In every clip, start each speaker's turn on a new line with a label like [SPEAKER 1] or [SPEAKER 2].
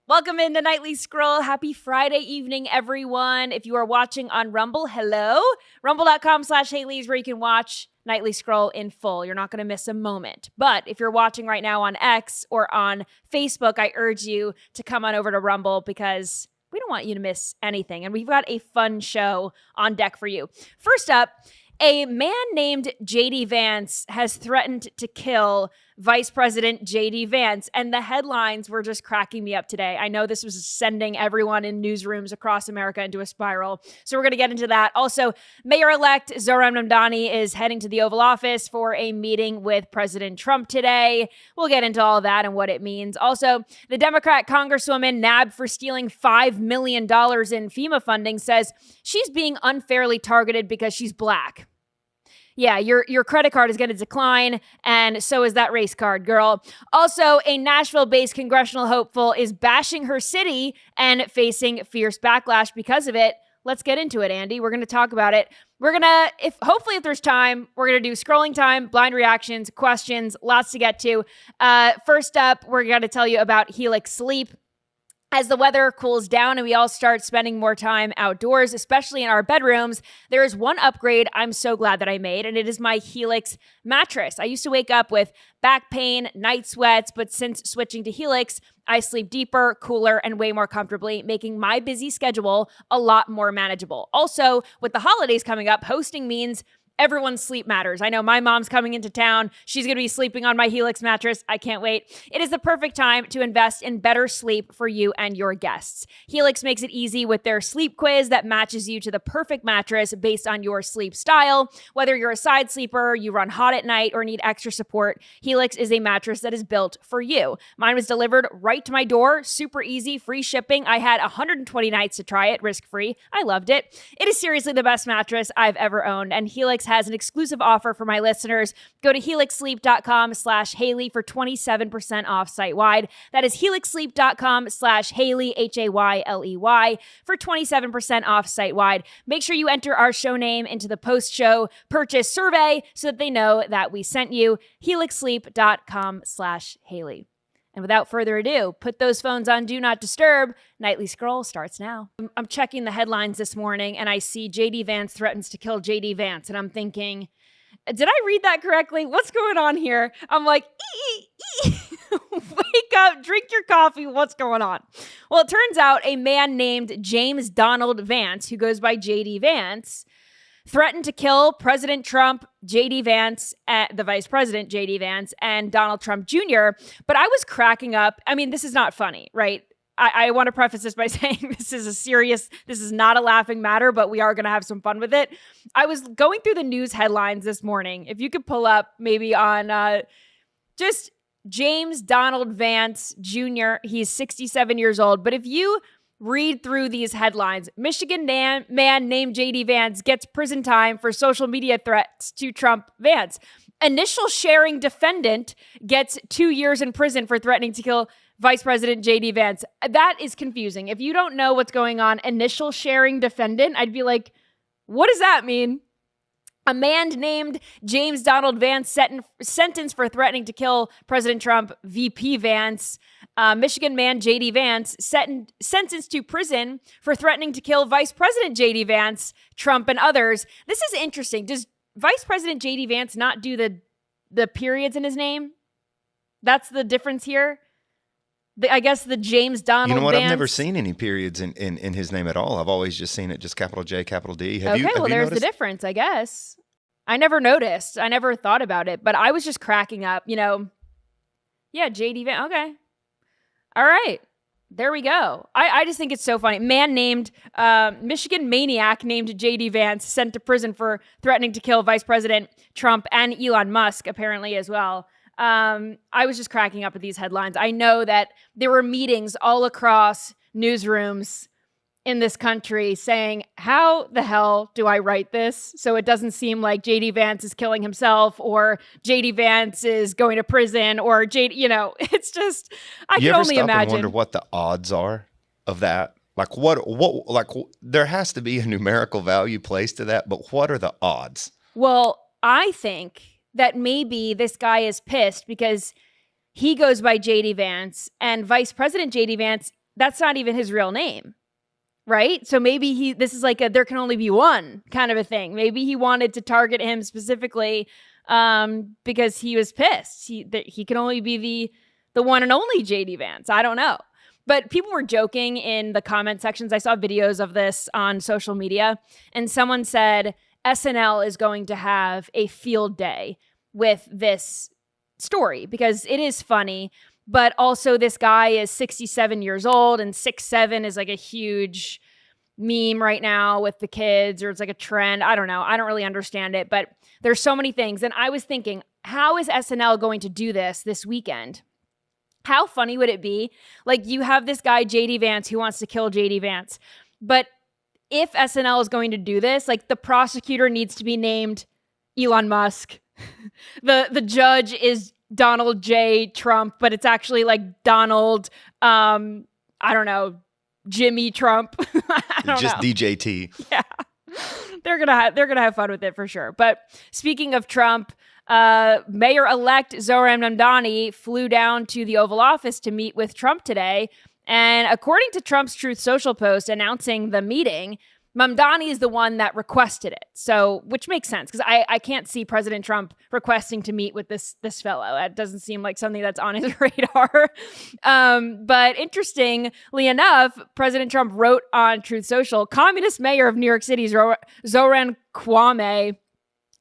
[SPEAKER 1] Welcome into Nightly Scroll. Happy Friday evening, everyone. If you are watching on Rumble, hello. Rumble.com/Hayley is where you can watch Nightly Scroll in full. You're not going to miss a moment. But if you're watching right now on X or on Facebook, I urge you to come on over to Rumble because we don't want you to miss anything. And we've got a fun show on deck for you. First up, a man named J.D. Vance has threatened to kill Vice President J.D. Vance, and the headlines were just cracking me up today. I know this was sending everyone in newsrooms across America into a spiral, so we're going to get into that. Also, Mayor-elect Zohran Mamdani is heading to the Oval Office for a meeting with President Trump today. We'll get into all that and what it means. Also, the Democrat Congresswoman nabbed for stealing $5 million in FEMA funding says she's being unfairly targeted because she's black. Yeah, your credit card is going to decline, and so is that race card, girl. Also, a Nashville-based congressional hopeful is bashing her city and facing fierce backlash because of it. Let's get into it, Andy. We're going to talk about it. We're going to, if there's time, we're going to do scrolling time, blind reactions, questions, lots to get to. First up, we're going to tell you about Helix Sleep. As the weather cools down and we all start spending more time outdoors, especially in our bedrooms, there is one upgrade I'm so glad that I made, and it is my Helix mattress. I used to wake up with back pain, night sweats, but since switching to Helix, I sleep deeper, cooler, and way more comfortably, making my busy schedule a lot more manageable. Also, with the holidays coming up, hosting means everyone's sleep matters. I know my mom's coming into town. She's going to be sleeping on my Helix mattress. I can't wait. It is the perfect time to invest in better sleep for you and your guests. Helix makes it easy with their sleep quiz that matches you to the perfect mattress based on your sleep style. Whether you're a side sleeper, you run hot at night, or need extra support, Helix is a mattress that is built for you. Mine was delivered right to my door. Super easy, free shipping. I had 120 nights to try it, risk-free. I loved it. It is seriously the best mattress I've ever owned, and Helix has an exclusive offer for my listeners. Go to helixsleep.com/Hayley for 27% off site-wide. That is helixsleep.com/Hayley, Hayley, for 27% off site-wide. Make sure you enter our show name into the post-show purchase survey so that they know that we sent you. helixsleep.com/Hayley. And without further ado, put those phones on Do Not Disturb. Nightly Scroll starts now. I'm checking the headlines this morning, and I see J.D. Vance threatens to kill J.D. Vance. And I'm thinking, did I read that correctly? What's going on here? I'm like, wake up, drink your coffee. What's going on? Well, it turns out a man named James Donald Vance, who goes by J.D. Vance, threatened to kill President Trump, J.D. Vance, the Vice President, J.D. Vance, and Donald Trump Jr. But I was cracking up. I mean, this is not funny, right? I want to preface this by saying this is not a laughing matter, but we are going to have some fun with it. I was going through the news headlines this morning. If you could pull up maybe on just James Donald Vance Jr., he's 67 years old. But if you read through these headlines, Michigan man named J.D. Vance gets prison time for social media threats to Trump Vance. Initial sharing defendant gets 2 years in prison for threatening to kill Vice President J.D. Vance. That is confusing. If you don't know what's going on, initial sharing defendant, I'd be like, what does that mean? A man named James Donald Vance sentenced for threatening to kill President Trump, VP Vance. Michigan man J.D. Vance sentenced to prison for threatening to kill Vice President J.D. Vance, Trump, and others. This is interesting. Does Vice President J.D. Vance not do the periods in his name? That's the difference here. I guess the James Donald Vance.
[SPEAKER 2] You know what? I've never seen any periods in his name at all. I've always just seen it just capital J, capital D. Have you
[SPEAKER 1] there's
[SPEAKER 2] noticed?
[SPEAKER 1] The difference, I guess. I never noticed. I never thought about it, but I was just cracking up, Yeah, J.D. Vance. Okay. All right. There we go. I just think it's so funny. Man named, Michigan maniac named J.D. Vance sent to prison for threatening to kill Vice President Trump and Elon Musk, apparently, as well. I was just cracking up at these headlines. I know that there were meetings all across newsrooms in this country saying, how the hell do I write this so it doesn't seem like J.D. Vance is killing himself or J.D. Vance is going to prison or it's just, I can only imagine. You ever stop and
[SPEAKER 2] wonder what the odds are of that? Like there has to be a numerical value placed to that, but what are the odds?
[SPEAKER 1] Well, I think that maybe this guy is pissed because he goes by J.D. Vance and Vice President J.D. Vance, that's not even his real name, right? So maybe this is like there can only be one kind of a thing. Maybe he wanted to target him specifically because he was pissed. He can only be the one and only JD Vance. I don't know. But people were joking in the comment sections. I saw videos of this on social media, and someone said SNL is going to have a field day with this story because it is funny. But also this guy is 67 years old, and 6'7" is like a huge meme right now with the kids, or it's like a trend. I don't know. I don't really understand it, but there's so many things. And I was thinking, how is SNL going to do this weekend? How funny would it be? Like, you have this guy, JD Vance, who wants to kill JD Vance. But if SNL is going to do this, like, the prosecutor needs to be named Elon Musk. The judge is Donald J. Trump, but it's actually like Donald, I don't know, Jimmy Trump. I don't
[SPEAKER 2] Just
[SPEAKER 1] know.
[SPEAKER 2] DJT.
[SPEAKER 1] Yeah. They're gonna have fun with it for sure. But speaking of Trump, Mayor-elect Zoran Mamdani flew down to the Oval Office to meet with Trump today. And according to Trump's Truth Social post announcing the meeting, Mamdani is the one that requested it. So, which makes sense because I can't see President Trump requesting to meet with this fellow. That doesn't seem like something that's on his radar. But interestingly enough, President Trump wrote on Truth Social, communist mayor of New York City, Zoran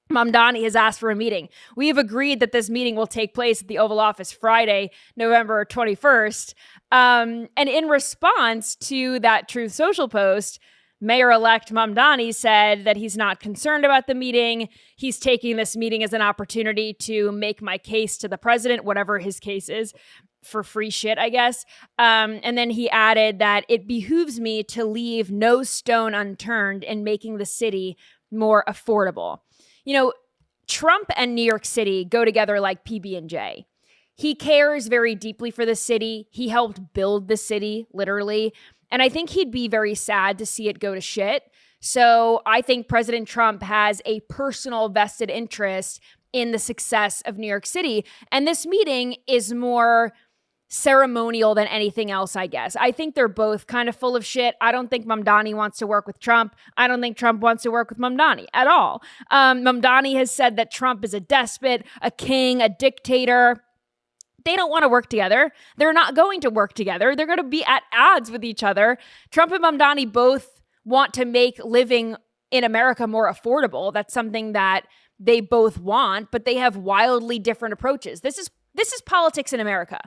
[SPEAKER 1] Mamdani has asked for a meeting. We have agreed that this meeting will take place at the Oval Office Friday, November 21st. And in response to that Truth Social post, Mayor-elect Mamdani said that he's not concerned about the meeting. He's taking this meeting as an opportunity to make my case to the president, whatever his case is, for free shit, I guess. And then he added that it behooves me to leave no stone unturned in making the city more affordable. You know, Trump and New York City go together like PB&J. He cares very deeply for the city. He helped build the city, literally. And I think he'd be very sad to see it go to shit. So I think President Trump has a personal vested interest in the success of New York City. And this meeting is more ceremonial than anything else, I guess. I think they're both kind of full of shit. I don't think Mamdani wants to work with Trump. I don't think Trump wants to work with Mamdani at all. Mamdani has said that Trump is a despot, a king, a dictator. They don't want to work together. They're not going to work together. They're going to be at odds with each other. Trump and Mamdani both want to make living in America more affordable. That's something that they both want, but they have wildly different approaches. This is politics in America.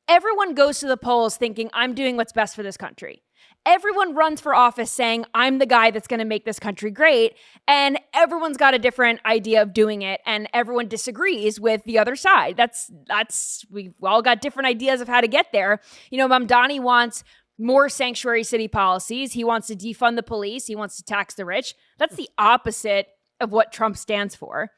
[SPEAKER 1] Everyone goes to the polls thinking, I'm doing what's best for this country. Everyone runs for office saying, I'm the guy that's going to make this country great. And everyone's got a different idea of doing it. And everyone disagrees with the other side. We've all got different ideas of how to get there. You know, Mamdani wants more sanctuary city policies. He wants to defund the police. He wants to tax the rich. That's the opposite of what Trump stands for.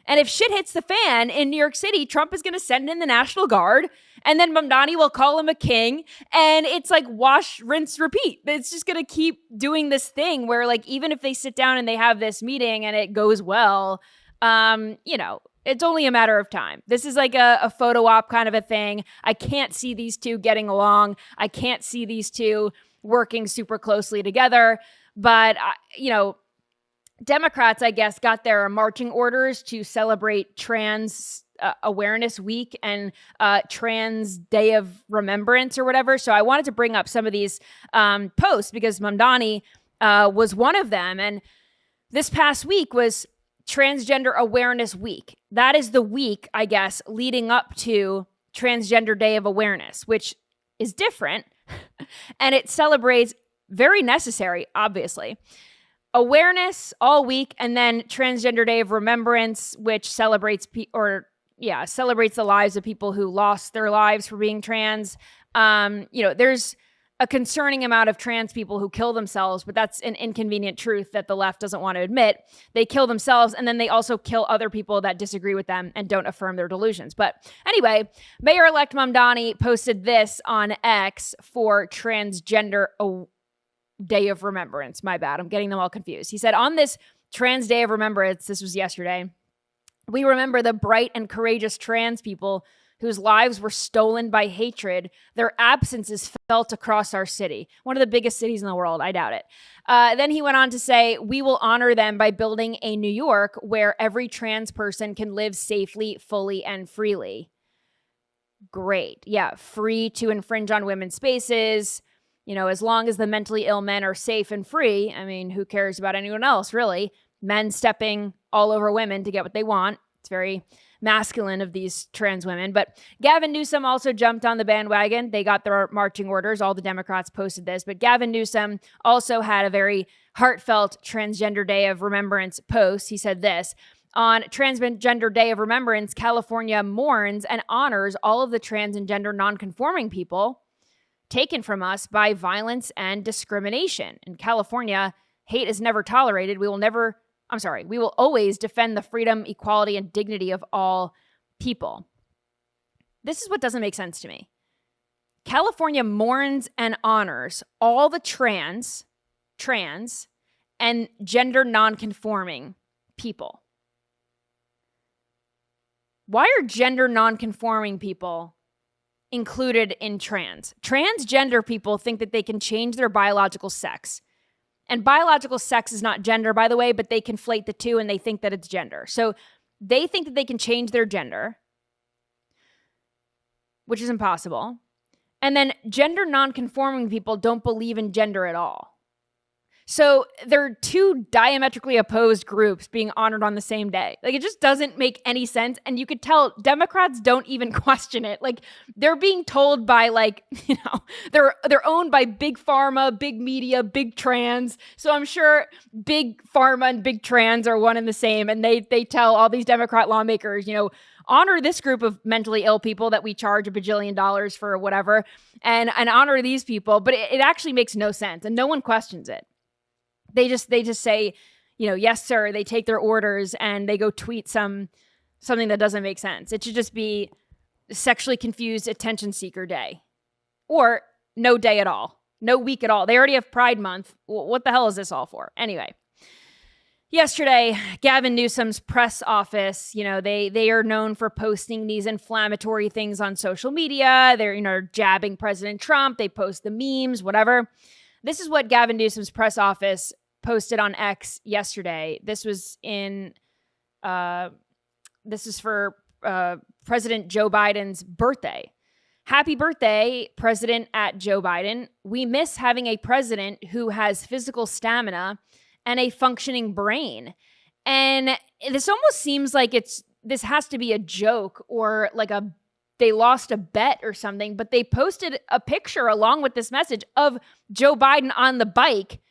[SPEAKER 1] And if shit hits the fan in New York City, Trump is going to send in the National Guard, and then Mamdani will call him a king, and it's like wash, rinse, repeat. It's just going to keep doing this thing where, like, even if they sit down and they have this meeting and it goes well, you know, it's only a matter of time. This is like a photo op kind of a thing. I can't see these two getting along. I can't see these two working super closely together. But, you know, Democrats, I guess, got their marching orders to celebrate Trans Awareness Week and Trans Day of Remembrance or whatever. So I wanted to bring up some of these posts because Mamdani was one of them. And this past week was Transgender Awareness Week. That is the week, I guess, leading up to Transgender Day of Awareness, which is different. And it celebrates, very necessary, obviously, awareness all week, and then Transgender Day of Remembrance, which celebrates celebrates the lives of people who lost their lives for being trans. You know, there's a concerning amount of trans people who kill themselves, but that's an inconvenient truth that the left doesn't want to admit. They kill themselves, and then they also kill other people that disagree with them and don't affirm their delusions. But anyway, Mayor-elect Mamdani posted this on X for Transgender Day of Remembrance. My bad. I'm getting them all confused. He said, on this Trans Day of Remembrance, this was yesterday, we remember the bright and courageous trans people whose lives were stolen by hatred. Their absence is felt across our city. One of the biggest cities in the world. I doubt it. Then he went on to say, we will honor them by building a New York where every trans person can live safely, fully, and freely. Great. Yeah, free to infringe on women's spaces. As long as the mentally ill men are safe and free, I mean, who cares about anyone else, really? Men stepping all over women to get what they want. It's very masculine of these trans women. But Gavin Newsom also jumped on the bandwagon. They got their marching orders. All the Democrats posted this. But Gavin Newsom also had a very heartfelt Transgender Day of Remembrance post. He said this: on Transgender Day of Remembrance, California mourns and honors all of the trans and gender nonconforming people taken from us by violence and discrimination. In California, hate is never tolerated. We will always defend the freedom, equality, and dignity of all people. This is what doesn't make sense to me. California mourns and honors all the trans, and gender nonconforming people. Why are gender nonconforming people included in trans? Transgender people think that they can change their biological sex. And biological sex is not gender, by the way, but they conflate the two and they think that it's gender. So they think that they can change their gender, which is impossible. And then gender nonconforming people don't believe in gender at all. So there are two diametrically opposed groups being honored on the same day. Like, it just doesn't make any sense. And you could tell Democrats don't even question it. Like, they're being told by, they're owned by big pharma, big media, big trans. So I'm sure big pharma and big trans are one and the same. And they tell all these Democrat lawmakers, honor this group of mentally ill people that we charge $1 bajillion for or whatever, and honor these people. But it actually makes no sense, and no one questions it. They just say, yes, sir. They take their orders and they go tweet something that doesn't make sense. It should just be sexually confused attention seeker day, or no day at all, no week at all. They already have Pride Month. What the hell is this all for? Anyway, yesterday, Gavin Newsom's press office, they are known for posting these inflammatory things on social media. They're, jabbing President Trump. They post the memes, whatever. This is what Gavin Newsom's press office posted on X yesterday. This was this is for President Joe Biden's birthday. Happy birthday, President at Joe Biden. We miss having a president who has physical stamina and a functioning brain. And this almost seems like this has to be a joke or like they lost a bet or something, but they posted a picture along with this message of Joe Biden on the bike.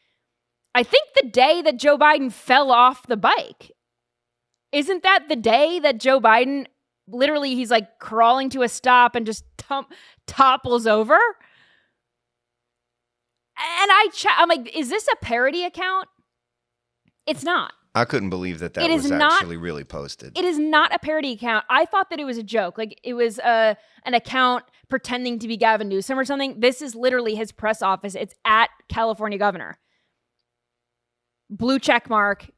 [SPEAKER 1] I think the day that Joe Biden fell off the bike. Isn't that the day that Joe Biden, literally, he's like crawling to a stop and just topples over? And I'm like, is this a parody account? It's not.
[SPEAKER 2] I couldn't believe that was actually really posted. It
[SPEAKER 1] is not a parody account. I thought that it was a joke. Like, it was an account pretending to be Gavin Newsom or something. This is literally his press office. It's at California Governor. Blue check mark.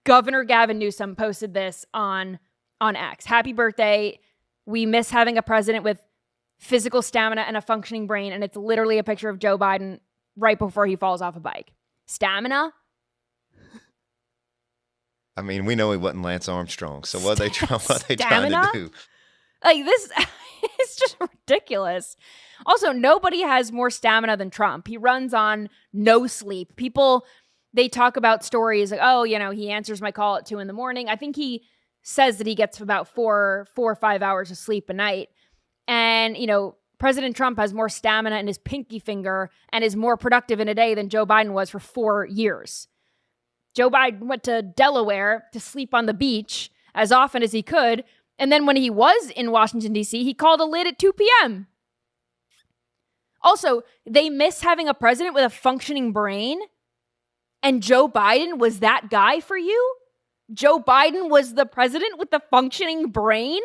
[SPEAKER 1] Governor Gavin Newsom posted this on X. Happy birthday. We miss having a president with physical stamina and a functioning brain. And it's literally a picture of Joe Biden right before he falls off a bike. Stamina?
[SPEAKER 2] I mean, we know he wasn't Lance Armstrong. So what are they trying to do?
[SPEAKER 1] Like, this, it's just ridiculous. Also, nobody has more stamina than Trump. He runs on no sleep. People, they talk about stories like, oh, he answers my call at 2 a.m. I think he says that he gets about 4 or 5 hours of sleep a night. And, President Trump has more stamina in his pinky finger and is more productive in a day than Joe Biden was for 4 years. Joe Biden went to Delaware to sleep on the beach as often as he could. And then when he was in Washington, D.C., he called a lid at 2 p.m. Also, they miss having a president with a functioning brain. And Joe Biden was that guy for you? Joe Biden was the president with the functioning brain?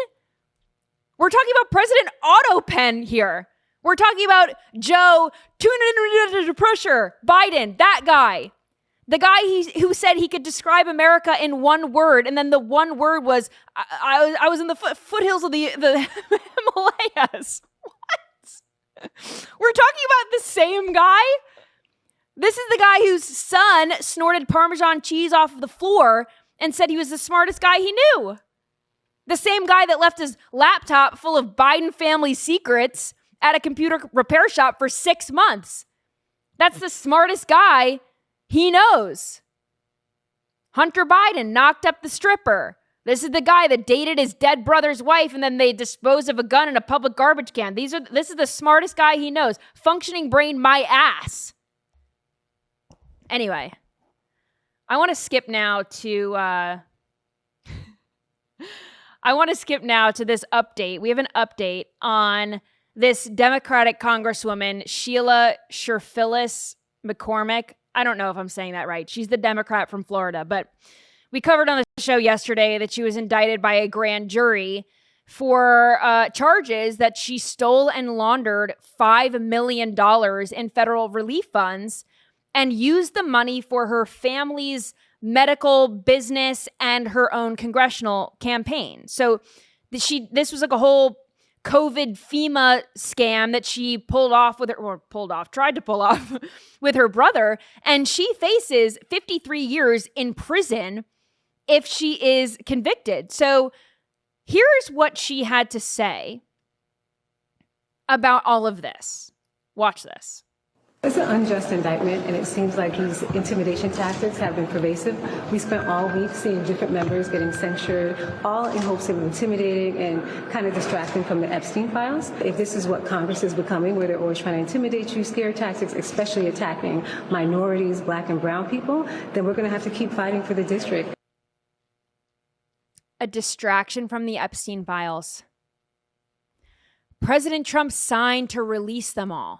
[SPEAKER 1] We're talking about President Autopen here. We're talking about Joe, tune in under pressure, Biden, that guy. The guy who said he could describe America in one word, and then the one word was, I was in the foothills of the Himalayas. What? We're talking about the same guy? This is the guy whose son snorted Parmesan cheese off of the floor and said he was the smartest guy he knew. The same guy that left his laptop full of Biden family secrets at a computer repair shop for 6 months. That's the smartest guy he knows. Hunter Biden knocked up the stripper. This is the guy that dated his dead brother's wife and then they disposed of a gun in a public garbage can. This is the smartest guy he knows. Functioning brain, my ass. Anyway, I want to skip now to this update. We have an update on this Democratic Congresswoman, Sheila Sherfilis McCormick. I don't know if I'm saying that right. She's the Democrat from Florida, but we covered on the show yesterday that she was indicted by a grand jury for charges that she stole and laundered $5 million in federal relief funds and used the money for her family's medical business and her own congressional campaign. So this was like a whole COVID FEMA scam that she tried to pull off with her brother. And she faces 53 years in prison if she is convicted. So here's what she had to say about all of this. Watch this.
[SPEAKER 3] It's an unjust indictment, and it seems like these intimidation tactics have been pervasive. We spent all week seeing different members getting censured, all in hopes of intimidating and kind of distracting from the Epstein files. If this is what Congress is becoming, where they're always trying to intimidate you, scare tactics, especially attacking minorities, black and brown people, then we're going to have to keep fighting for the district.
[SPEAKER 1] A distraction from the Epstein files. President Trump signed to release them all.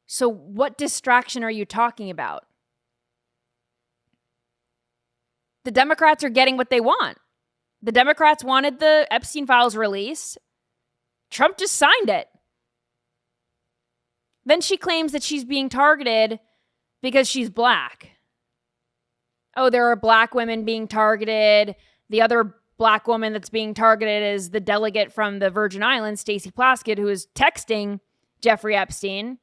[SPEAKER 1] So what distraction are you talking about? The Democrats are getting what they want. The Democrats wanted the Epstein files released. Trump just signed it. Then she claims that she's being targeted because she's black. Oh, there are black women being targeted. The other black woman that's being targeted is the delegate from the Virgin Islands, Stacey Plaskett, who is texting Jeffrey Epstein.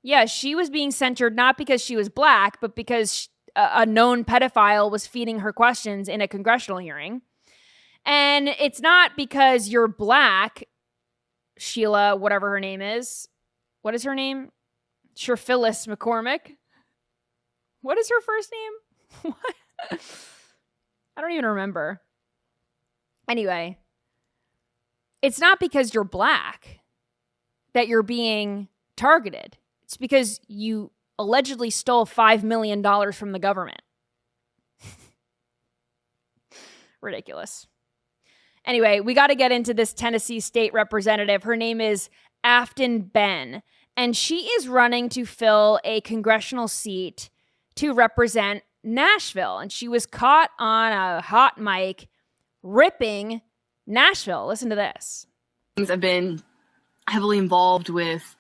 [SPEAKER 1] Yeah, she was being censured not because she was black, but because a known pedophile was feeding her questions in a congressional hearing. And it's not because you're black, Sheila, whatever her name is. What is her name? Sherfilis McCormick. What is her first name? What? I don't even remember. Anyway, it's not because you're black that you're being targeted. It's because you allegedly stole $5 million from the government. Ridiculous. Anyway, we got to get into this Tennessee state representative. Her name is Afton Ben, and she is running to fill a congressional seat to represent Nashville. And she was caught on a hot mic ripping Nashville. Listen to this.
[SPEAKER 4] I've been heavily involved with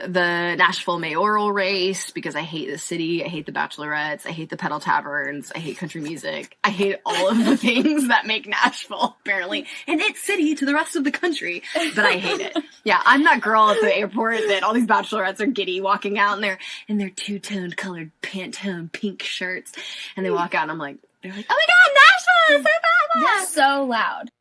[SPEAKER 4] the Nashville mayoral race because I hate the city. I hate the bachelorettes. I hate the pedal taverns. I hate country music. I hate all of the things that make Nashville apparently an it city to the rest of the country, but I hate it. Yeah, I'm that girl at the airport that all these bachelorettes are giddy walking out in their two-toned colored Pantone pink shirts, and they walk out and I'm like, they're like, oh my God, Nashville is so bad.
[SPEAKER 5] They're so loud.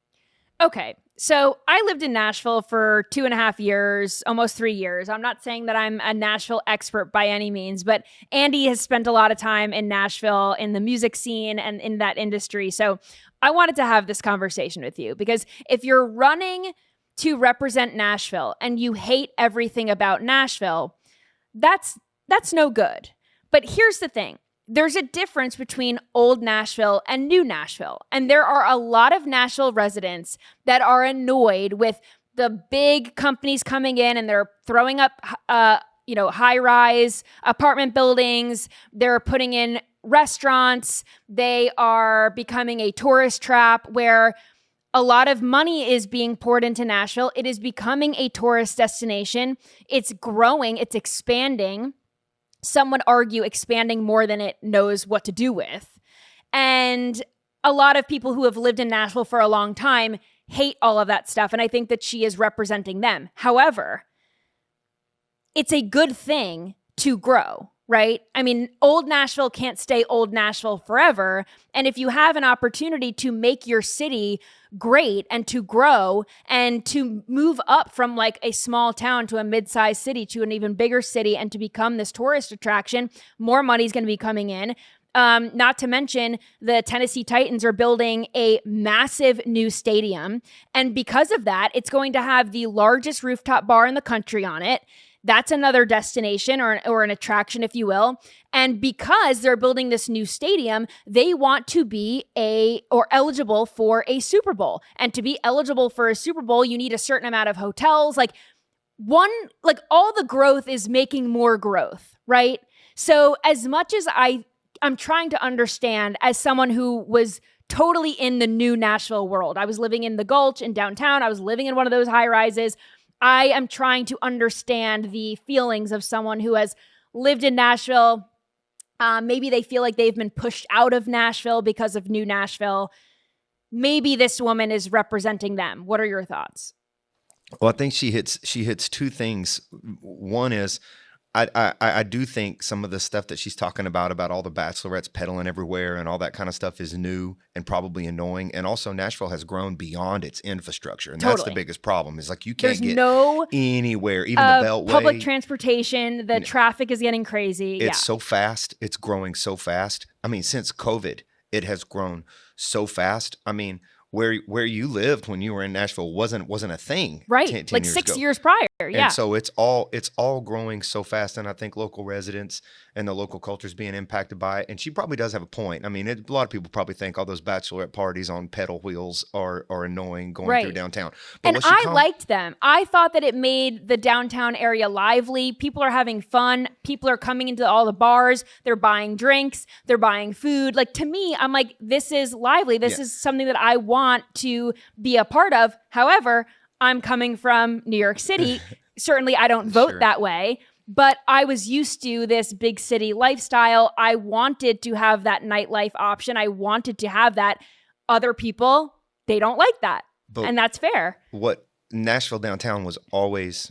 [SPEAKER 1] Okay. So I lived in Nashville for 2.5 years, almost 3 years. I'm not saying that I'm a Nashville expert by any means, but Andy has spent a lot of time in Nashville in the music scene and in that industry. So I wanted to have this conversation with you because if you're running to represent Nashville and you hate everything about Nashville, that's no good. But here's the thing. There's a difference between old Nashville and new Nashville. And there are a lot of Nashville residents that are annoyed with the big companies coming in and they're throwing up, high-rise apartment buildings. They're putting in restaurants. They are becoming a tourist trap where a lot of money is being poured into Nashville. It is becoming a tourist destination. It's growing. It's expanding. Some would argue expanding more than it knows what to do with. And a lot of people who have lived in Nashville for a long time hate all of that stuff. And I think that she is representing them. However, it's a good thing to grow, right? I mean, old Nashville can't stay old Nashville forever. And if you have an opportunity to make your city great and to grow and to move up from like a small town to a mid-sized city to an even bigger city and to become this tourist attraction, more money is going to be coming in. Not to mention the Tennessee Titans are building a massive new stadium. And because of that, it's going to have the largest rooftop bar in the country on it. That's another destination or an attraction, if you will. And because they're building this new stadium, they want to be eligible for a Super Bowl. And to be eligible for a Super Bowl, you need a certain amount of hotels. All the growth is making more growth, right? So as much as I'm trying to understand as someone who was totally in the new Nashville world, I was living in the Gulch in downtown. I was living in one of those high rises. I am trying to understand the feelings of someone who has lived in Nashville. Maybe they feel like they've been pushed out of Nashville because of new Nashville. Maybe this woman is representing them. What are your thoughts?
[SPEAKER 2] Well, I think she hits two things. One is I do think some of the stuff that she's talking about all the bachelorettes peddling everywhere and all that kind of stuff is new and probably annoying. And also Nashville has grown beyond its infrastructure. And that's the biggest problem is like you can't get anywhere, even the Beltway.
[SPEAKER 1] Public transportation, the traffic is getting crazy.
[SPEAKER 2] It's so fast. It's growing so fast. I mean, since COVID, it has grown so fast. I mean, where you lived when you were in Nashville wasn't a thing,
[SPEAKER 1] right?
[SPEAKER 2] 10
[SPEAKER 1] like
[SPEAKER 2] years
[SPEAKER 1] 6
[SPEAKER 2] ago.
[SPEAKER 1] years prior, yeah.
[SPEAKER 2] And so it's all growing so fast, and I think local residents and the local culture is being impacted by it. And she probably does have a point. I mean, a lot of people probably think all those bachelorette parties on pedal wheels are annoying going through downtown. But
[SPEAKER 1] and I liked them. I thought that it made the downtown area lively. People are having fun. People are coming into all the bars. They're buying drinks. They're buying food. Like, to me, I'm like, this is lively. This is something that I want to be a part of. However, I'm coming from New York City. Certainly, I don't vote that way. But I was used to this big city lifestyle. I wanted to have that nightlife option. I wanted to have that. Other people, they don't like that. And that's fair.
[SPEAKER 2] What Nashville downtown was always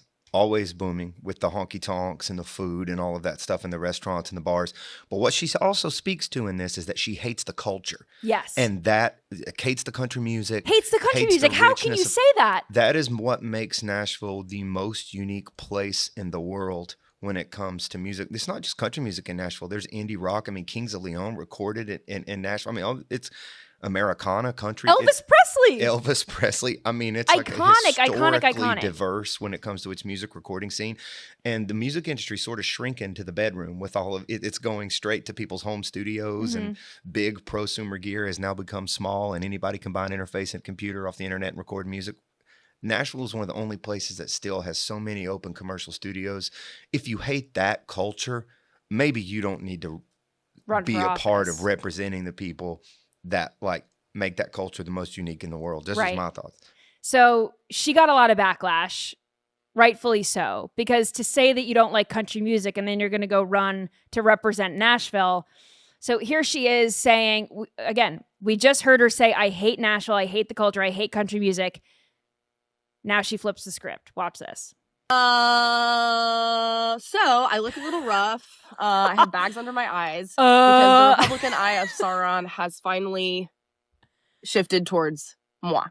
[SPEAKER 2] booming with the honky tonks and the food and all of that stuff and the restaurants and the bars. But what she also speaks to in this is that she hates the culture.
[SPEAKER 1] Yes.
[SPEAKER 2] And that hates the country music.
[SPEAKER 1] Hates the country music. How can you say that?
[SPEAKER 2] That is what makes Nashville the most unique place in the world when it comes to music. It's not just country music in Nashville. There's indie rock. I mean, Kings of Leon recorded it in Nashville. I mean, it's Americana country.
[SPEAKER 1] Elvis Presley.
[SPEAKER 2] I mean, it's iconic, diverse when it comes to its music recording scene. And the music industry sort of shrinking to the bedroom with all of it. It's going straight to people's home studios, and big prosumer gear has now become small, and anybody can buy an interface and computer off the internet and record music. Nashville is one of the only places that still has so many open commercial studios. If you hate that culture, maybe you don't need to be a part of representing the people that like make that culture the most unique in the world. This is my thoughts.
[SPEAKER 1] So she got a lot of backlash, rightfully so, because to say that you don't like country music and then you're going to go run to represent Nashville. So here she is saying, again, we just heard her say, I hate Nashville. I hate the culture. I hate country music. Now she flips the script. Watch this.
[SPEAKER 5] So I look a little rough. I have bags under my eyes because the Republican eye of Sauron has finally shifted towards moi.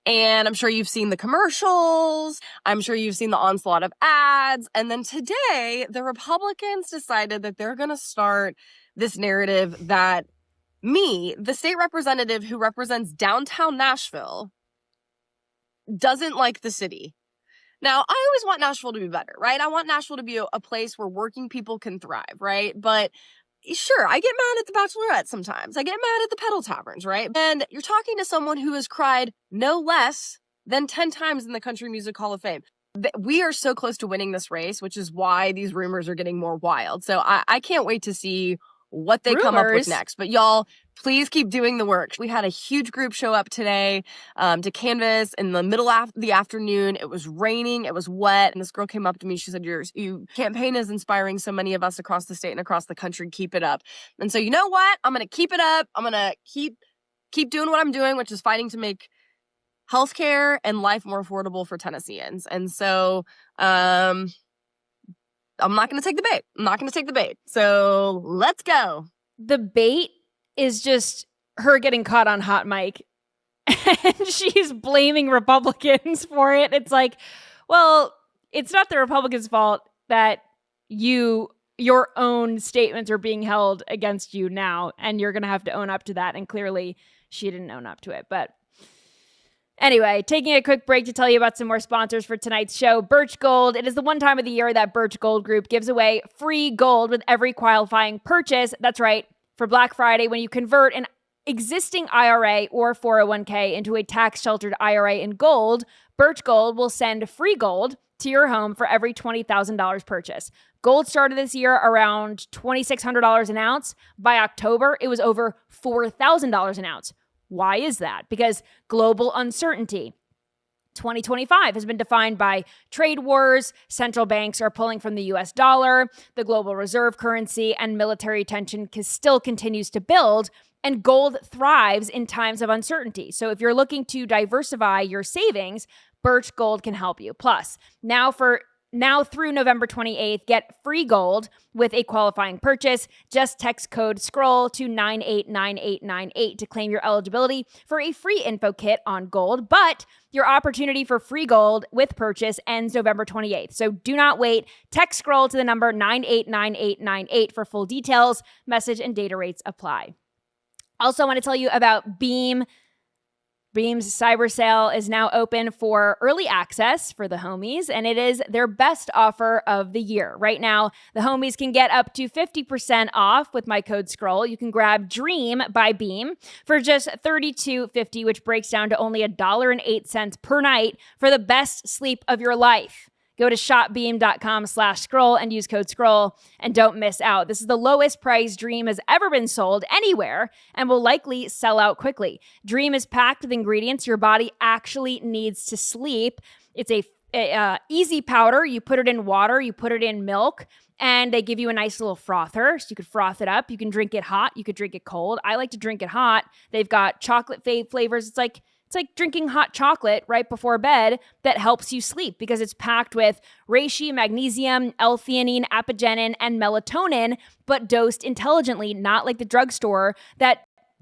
[SPEAKER 5] And I'm sure you've seen the commercials. I'm sure you've seen the onslaught of ads. And then today, the Republicans decided that they're going to start this narrative that me, the state representative who represents downtown Nashville, doesn't like the city. Now, I always want Nashville to be better, right? I want Nashville to be a place where working people can thrive, right? But sure, I get mad at the Bachelorette sometimes. I get mad at the pedal taverns, right? And you're talking to someone who has cried no less than 10 times in the Country Music Hall of Fame. We are so close to winning this race, which is why these rumors are getting more wild. So I can't wait to see what they come up with next. But y'all, please keep doing the work. We had a huge group show up today to canvass in the middle of the afternoon. It was raining. It was wet. And this girl came up to me. She said, your campaign is inspiring so many of us across the state and across the country. Keep it up. And so you know what? I'm going to keep it up. I'm going to keep doing what I'm doing, which is fighting to make healthcare and life more affordable for Tennesseans. And so I'm not going to take the bait. So let's go.
[SPEAKER 1] The bait is just her getting caught on hot mic. And she's blaming Republicans for it. It's like, well, it's not the Republicans' fault that your own statements are being held against you now, and you're going to have to own up to that. And clearly she didn't own up to it. But anyway, taking a quick break to tell you about some more sponsors for tonight's show. Birch Gold. It is the one time of the year that Birch Gold Group gives away free gold with every qualifying purchase. That's right. For Black Friday, when you convert an existing IRA or 401k into a tax-sheltered IRA in gold, Birch Gold will send free gold to your home for every $20,000 purchase. Gold started this year around $2,600 an ounce. By October, it was over $4,000 an ounce. Why is that? Because global uncertainty. 2025 has been defined by trade wars, central banks are pulling from the US dollar, the global reserve currency, and military tension still continues to build, and gold thrives in times of uncertainty. So if you're looking to diversify your savings, Birch Gold can help you. Plus, now through November 28th, get free gold with a qualifying purchase. Just text code SCROLL to 989898 to claim your eligibility for a free info kit on gold. But your opportunity for free gold with purchase ends November 28th. So do not wait. Text SCROLL to the number 989898 for full details. Message and data rates apply. Also, I want to tell you about Beam. Beam's cyber sale is now open for early access for the homies, and it is their best offer of the year. Right now, the homies can get up to 50% off with my code SCROLL. You can grab Dream by Beam for just $32.50, which breaks down to only $1.08 per night for the best sleep of your life. Go to shopbeam.com/scroll and use code SCROLL and don't miss out. This is the lowest price Dream has ever been sold anywhere and will likely sell out quickly. Dream is packed with ingredients your body actually needs to sleep. It's a easy powder. You put it in water, you put it in milk, and they give you a nice little frother. So you could froth it up. You can drink it hot. You could drink it cold. I like to drink it hot. They've got chocolate flavors. It's like drinking hot chocolate right before bed that helps you sleep because it's packed with reishi, magnesium, L-theanine, apigenin, and melatonin, but dosed intelligently, not like the drugstore that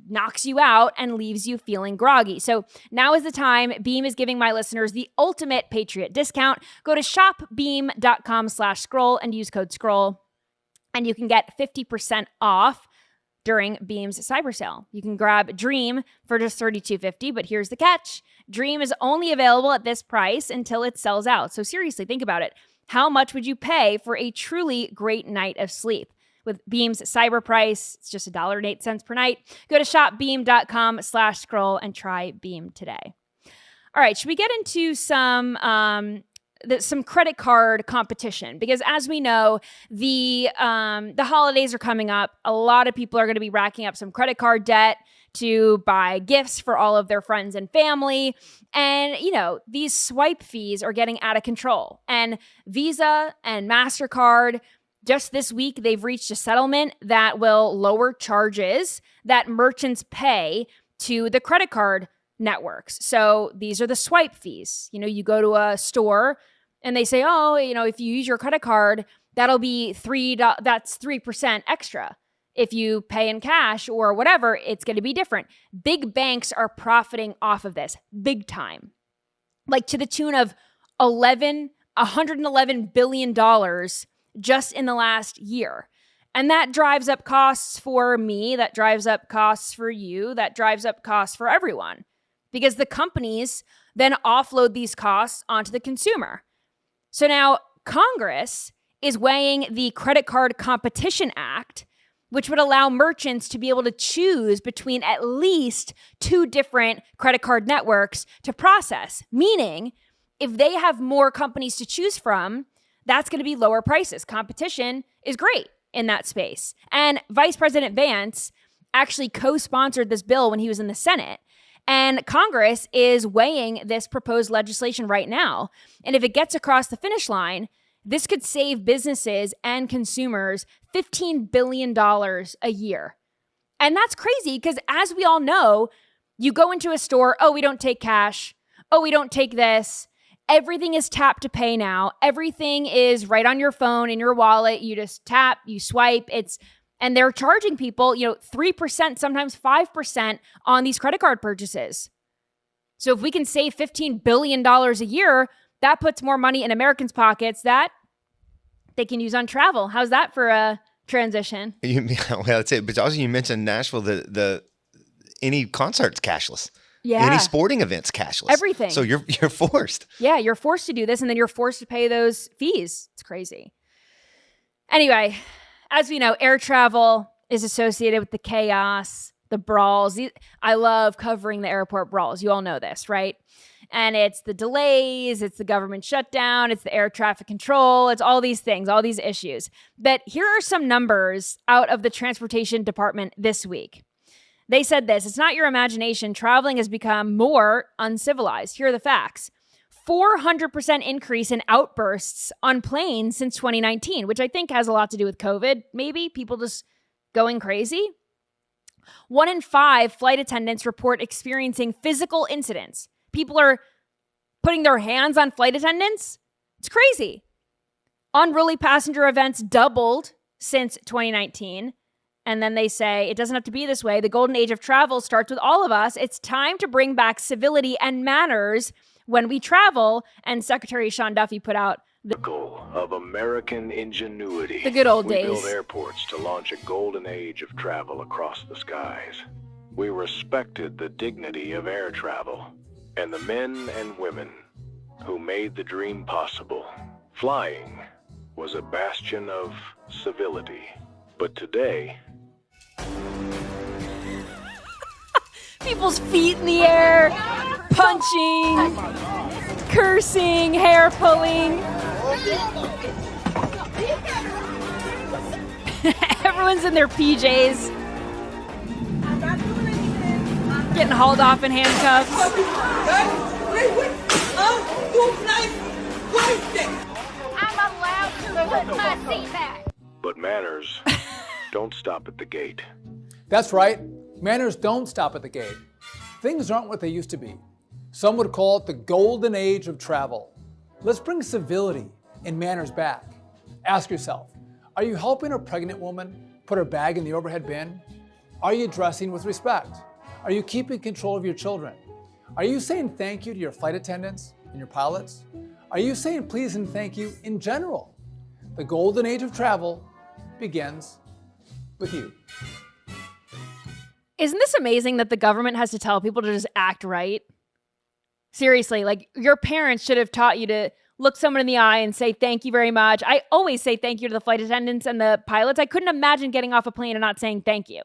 [SPEAKER 1] knocks you out and leaves you feeling groggy. So now is the time. Beam is giving my listeners the ultimate Patriot discount. Go to shopbeam.com/scroll and use code SCROLL, and you can get 50% off during Beam's cyber sale. You can grab Dream for just $32.50, but here's the catch. Dream is only available at this price until it sells out. So seriously, think about it. How much would you pay for a truly great night of sleep? With Beam's cyber price, it's just $1.08 per night. Go to shopbeam.com/scroll and try Beam today. All right, should we get into some credit card competition? Because as we know, the holidays are coming up. A lot of people are going to be racking up some credit card debt to buy gifts for all of their friends and family. And, these swipe fees are getting out of control. And Visa and MasterCard, just this week, they've reached a settlement that will lower charges that merchants pay to the credit card networks. So these are the swipe fees. You go to a store and they say, if you use your credit card, that'll be that's 3% extra. If you pay in cash or whatever, it's going to be different. Big banks are profiting off of this big time, like to the tune of $111 billion just in the last year. And that drives up costs for me, that drives up costs for you, that drives up costs for everyone, because the companies then offload these costs onto the consumer. So now Congress is weighing the Credit Card Competition Act, which would allow merchants to be able to choose between at least 2 different credit card networks to process. Meaning, if they have more companies to choose from, that's going to be lower prices. Competition is great in that space. And Vice President Vance actually co-sponsored this bill when he was in the Senate. And Congress is weighing this proposed legislation right now. And if it gets across the finish line, this could save businesses and consumers $15 billion a year. And that's crazy because, as we all know, you go into a store, we don't take cash. oh, we don't take this. Everything is tap to pay now. Everything is right on your phone, in your wallet. You just tap, you swipe. And they're charging people, 3%, sometimes 5% on these credit card purchases. So if we can save $15 billion a year, that puts more money in Americans' pockets that they can use on travel. How's that for a transition?
[SPEAKER 2] Well, that's it. But also you mentioned Nashville, any concert's cashless.
[SPEAKER 1] Yeah.
[SPEAKER 2] Any sporting event's cashless.
[SPEAKER 1] Everything.
[SPEAKER 2] So you're forced.
[SPEAKER 1] Yeah, you're forced to do this, and then you're forced to pay those fees. It's crazy. Anyway, as we know, air travel is associated with the chaos, the brawls. I love covering the airport brawls. You all know this, right? And it's the delays, it's the government shutdown, it's the air traffic control, it's all these things, all these issues. But here are some numbers out of the transportation department this week. They said this: it's not your imagination. Traveling has become more uncivilized. Here are the facts. 400% increase in outbursts on planes since 2019, which I think has a lot to do with COVID. Maybe people just going crazy. 1 in 5 flight attendants report experiencing physical incidents. People are putting their hands on flight attendants. It's crazy. Unruly passenger events doubled since 2019. And then they say, it doesn't have to be this way. The golden age of travel starts with all of us. It's time to bring back civility and manners when we travel. And Secretary Sean Duffy put out the
[SPEAKER 6] of American ingenuity.
[SPEAKER 1] The good old
[SPEAKER 6] we
[SPEAKER 1] days.
[SPEAKER 6] We built airports to launch a golden age of travel across the skies. We respected the dignity of air travel and the men and women who made the dream possible. Flying was a bastion of civility. But today,
[SPEAKER 1] people's feet in the air, punching, cursing, hair pulling. Everyone's in their PJs, getting hauled off in handcuffs.
[SPEAKER 7] I'm allowed to put my seat back.
[SPEAKER 6] But manners don't stop at the gate.
[SPEAKER 8] That's right. Manners don't stop at the gate. Things aren't what they used to be. Some would call it the golden age of travel. Let's bring civility and manners back. Ask yourself, are you helping a pregnant woman put her bag in the overhead bin? Are you dressing with respect? Are you keeping control of your children? Are you saying thank you to your flight attendants and your pilots? Are you saying please and thank you in general? The golden age of travel begins with you.
[SPEAKER 1] Isn't this amazing that the government has to tell people to just act right? Seriously, like your parents should have taught you to look someone in the eye and say thank you very much. I always say thank you to the flight attendants and the pilots. I couldn't imagine getting off a plane and not saying thank you.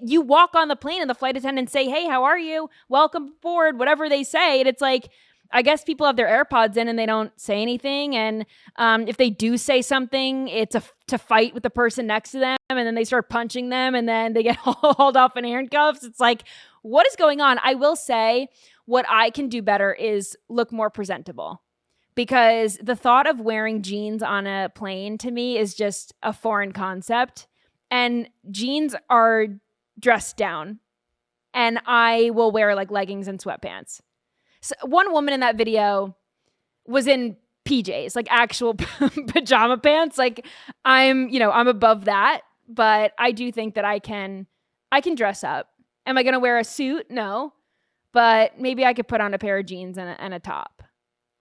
[SPEAKER 1] You walk on the plane and the flight attendants say, hey, how are you? Welcome aboard, whatever they say. And it's like, I guess people have their AirPods in and they don't say anything. And if they do say something, it's to fight with the person next to them. And then they start punching them and then they get hauled off in handcuffs. It's like, what is going on? I will say what I can do better is look more presentable, because the thought of wearing jeans on a plane to me is just a foreign concept. And jeans are dressed down, and I will wear like leggings and sweatpants. So one woman in that video was in PJs, like actual pajama pants. Like I'm above that, but I do think that I can dress up. Am I going to wear a suit? No, but maybe I could put on a pair of jeans and a top.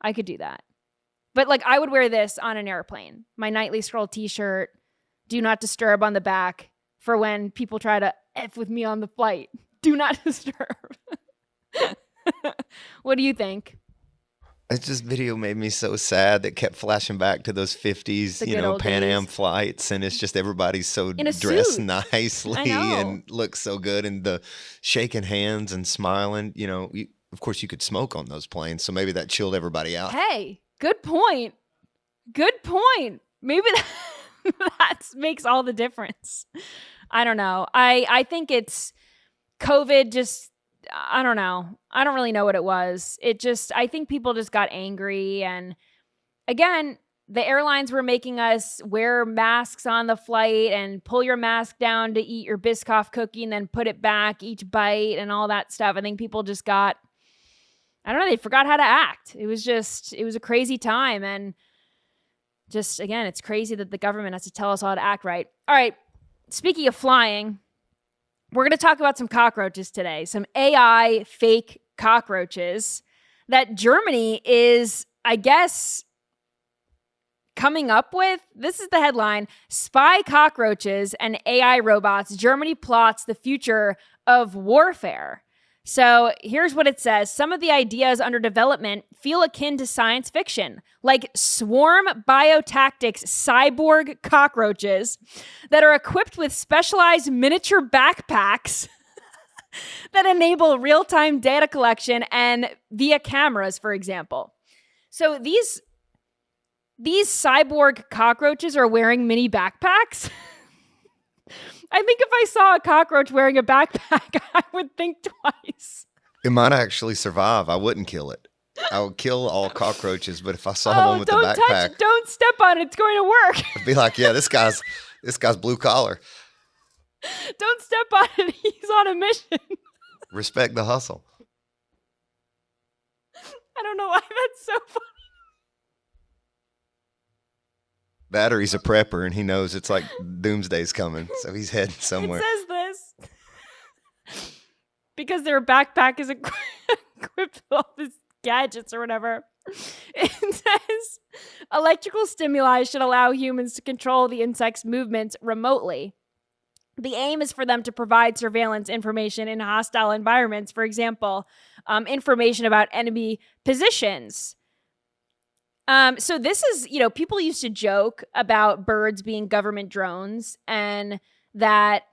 [SPEAKER 1] I could do that. But like I would wear this on an airplane. My Nightly Scroll t-shirt, do not disturb on the back, for when people try to F with me on the flight. Do not disturb. What do you think?
[SPEAKER 2] This video made me so sad that kept flashing back to those 50s, Pan Am flights. And it's just everybody's so dressed nicely and looks so good. And the shaking hands and smiling, of course you could smoke on those planes. So maybe that chilled everybody out.
[SPEAKER 1] Hey, good point. Good point. Maybe that makes all the difference. I don't know. I think it's COVID just, I don't know. I don't really know what it was. I think people just got angry. And again, the airlines were making us wear masks on the flight and pull your mask down to eat your Biscoff cookie and then put it back each bite and all that stuff. I think people just got I don't know, they forgot how to act. It was a crazy time. And just, again, it's crazy that the government has to tell us how to act right. All right, speaking of flying, we're going to talk about some cockroaches today, some AI fake cockroaches that Germany is, I guess, coming up with. This is the headline: Spy cockroaches and AI robots. Germany plots the future of warfare. So here's what it says. Some of the ideas under development feel akin to science fiction, like swarm biotactics cyborg cockroaches that are equipped with specialized miniature backpacks that enable real-time data collection and via cameras, for example. So these cyborg cockroaches are wearing mini backpacks. I think if I saw a cockroach wearing a backpack, I would think twice.
[SPEAKER 2] It might actually survive. I wouldn't kill it. I would kill all cockroaches, but if I saw one with a backpack,
[SPEAKER 1] don't step on it. It's going to work.
[SPEAKER 2] I'd be like, yeah, this guy's blue collar.
[SPEAKER 1] Don't step on it. He's on a mission.
[SPEAKER 2] Respect the hustle.
[SPEAKER 1] I don't know why that's so funny.
[SPEAKER 2] That or he's a prepper and he knows it's like doomsday's coming, so he's heading somewhere.
[SPEAKER 1] It says this because their backpack is equipped with all these gadgets or whatever. It says electrical stimuli should allow humans to control the insect's movements remotely. The aim is for them to provide surveillance information in hostile environments, for example, information about enemy positions. So this is, people used to joke about birds being government drones and that,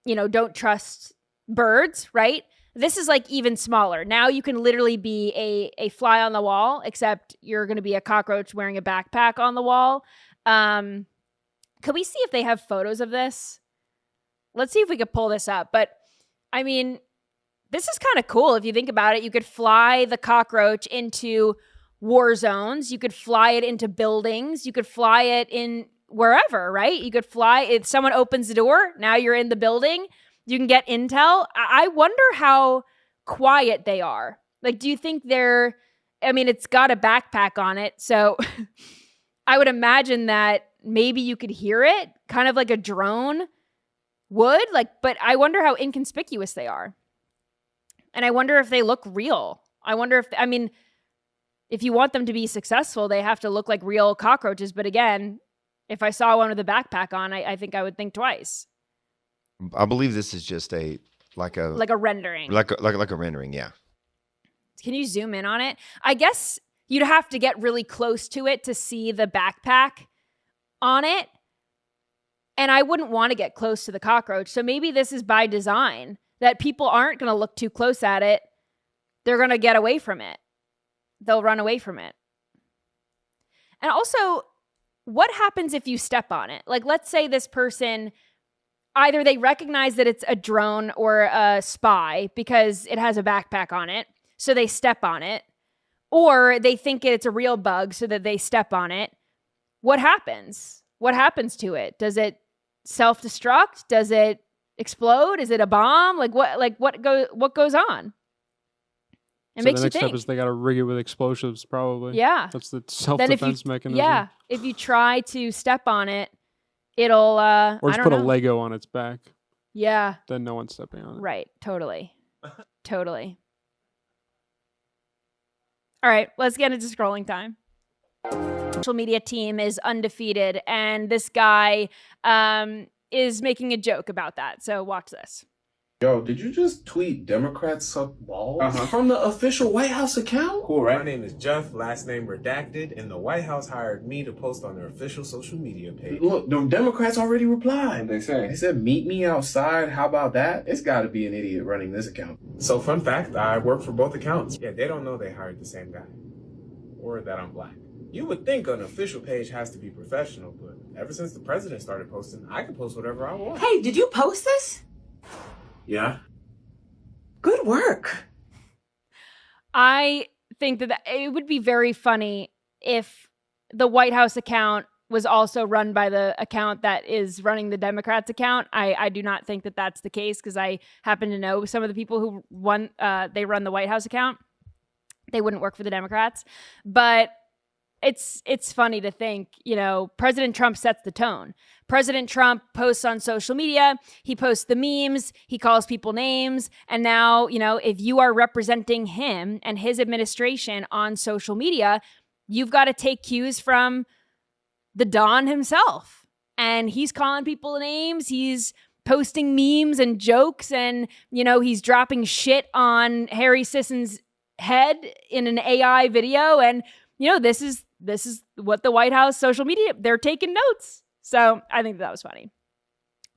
[SPEAKER 1] don't trust birds, right? This is like even smaller. Now you can literally be a fly on the wall, except you're going to be a cockroach wearing a backpack on the wall. Could we see if they have photos of this? Let's see if we could pull this up. But I mean, this is kind of cool if you think about it. You could fly the cockroach into war zones. You could fly it into buildings. You could fly it in wherever, right? You could fly it. Someone opens the door. Now you're in the building. You can get intel. I wonder how quiet they are. Like, do you think it's got a backpack on it. So I would imagine that maybe you could hear it kind of like a drone would, but I wonder how inconspicuous they are. And I wonder if they look real. I wonder if you want them to be successful, they have to look like real cockroaches. But again, if I saw one with a backpack on, I think I would think twice.
[SPEAKER 2] I believe this is just a
[SPEAKER 1] rendering.
[SPEAKER 2] Like a rendering, yeah.
[SPEAKER 1] Can you zoom in on it? I guess you'd have to get really close to it to see the backpack on it. And I wouldn't want to get close to the cockroach. So maybe this is by design, that people aren't going to look too close at it. They're going to get away from it. They'll run away from it. And also, what happens if you step on it? Like, let's say this person, either they recognize that it's a drone or a spy because it has a backpack on it, so they step on it, or they think it's a real bug so that they step on it. What happens? What happens to it? Does it self-destruct? Does it explode? Is it a bomb? What goes on? It makes
[SPEAKER 9] the
[SPEAKER 1] you
[SPEAKER 9] next
[SPEAKER 1] think.
[SPEAKER 9] step is they got to rig it with explosives, probably.
[SPEAKER 1] Yeah.
[SPEAKER 9] That's the self-defense mechanism.
[SPEAKER 1] Yeah. If you try to step on it, it'll, or
[SPEAKER 9] just put a Lego on its back.
[SPEAKER 1] Yeah.
[SPEAKER 9] Then no one's stepping on it.
[SPEAKER 1] Right. Totally. Totally. All right. Let's get into scrolling time. Social media team is undefeated, and this guy is making a joke about that. So watch this.
[SPEAKER 10] Yo, did you just tweet Democrats suck balls from the official White House account?
[SPEAKER 11] Cool, right? My name is Jeff, last name redacted, and the White House hired me to post on their official social media page.
[SPEAKER 10] Look, the Democrats already replied. What'd they say? They said, meet me outside. How about that? It's got to be an idiot running this account.
[SPEAKER 11] So, fun fact, I work for both accounts. Yeah, they don't know they hired the same guy. Or that I'm black. You would think an official page has to be professional, but ever since the president started posting, I can post whatever I want.
[SPEAKER 12] Hey, did you post this?
[SPEAKER 11] Yeah.
[SPEAKER 12] Good work.
[SPEAKER 1] I think that it would be very funny if the White House account was also run by the account that is running the Democrats account. I do not think that that's the case because I happen to know some of the people who they run the White House account. they wouldn't work for the Democrats. But it's funny to think, President Trump sets the tone. President Trump posts on social media. He posts the memes. He calls people names. And now, if you are representing him and his administration on social media, you've got to take cues from the Don himself. And he's calling people names. He's posting memes and jokes. And, he's dropping shit on Harry Sisson's head in an AI video. And, this is what the White House social media, they're taking notes. So I think that was funny.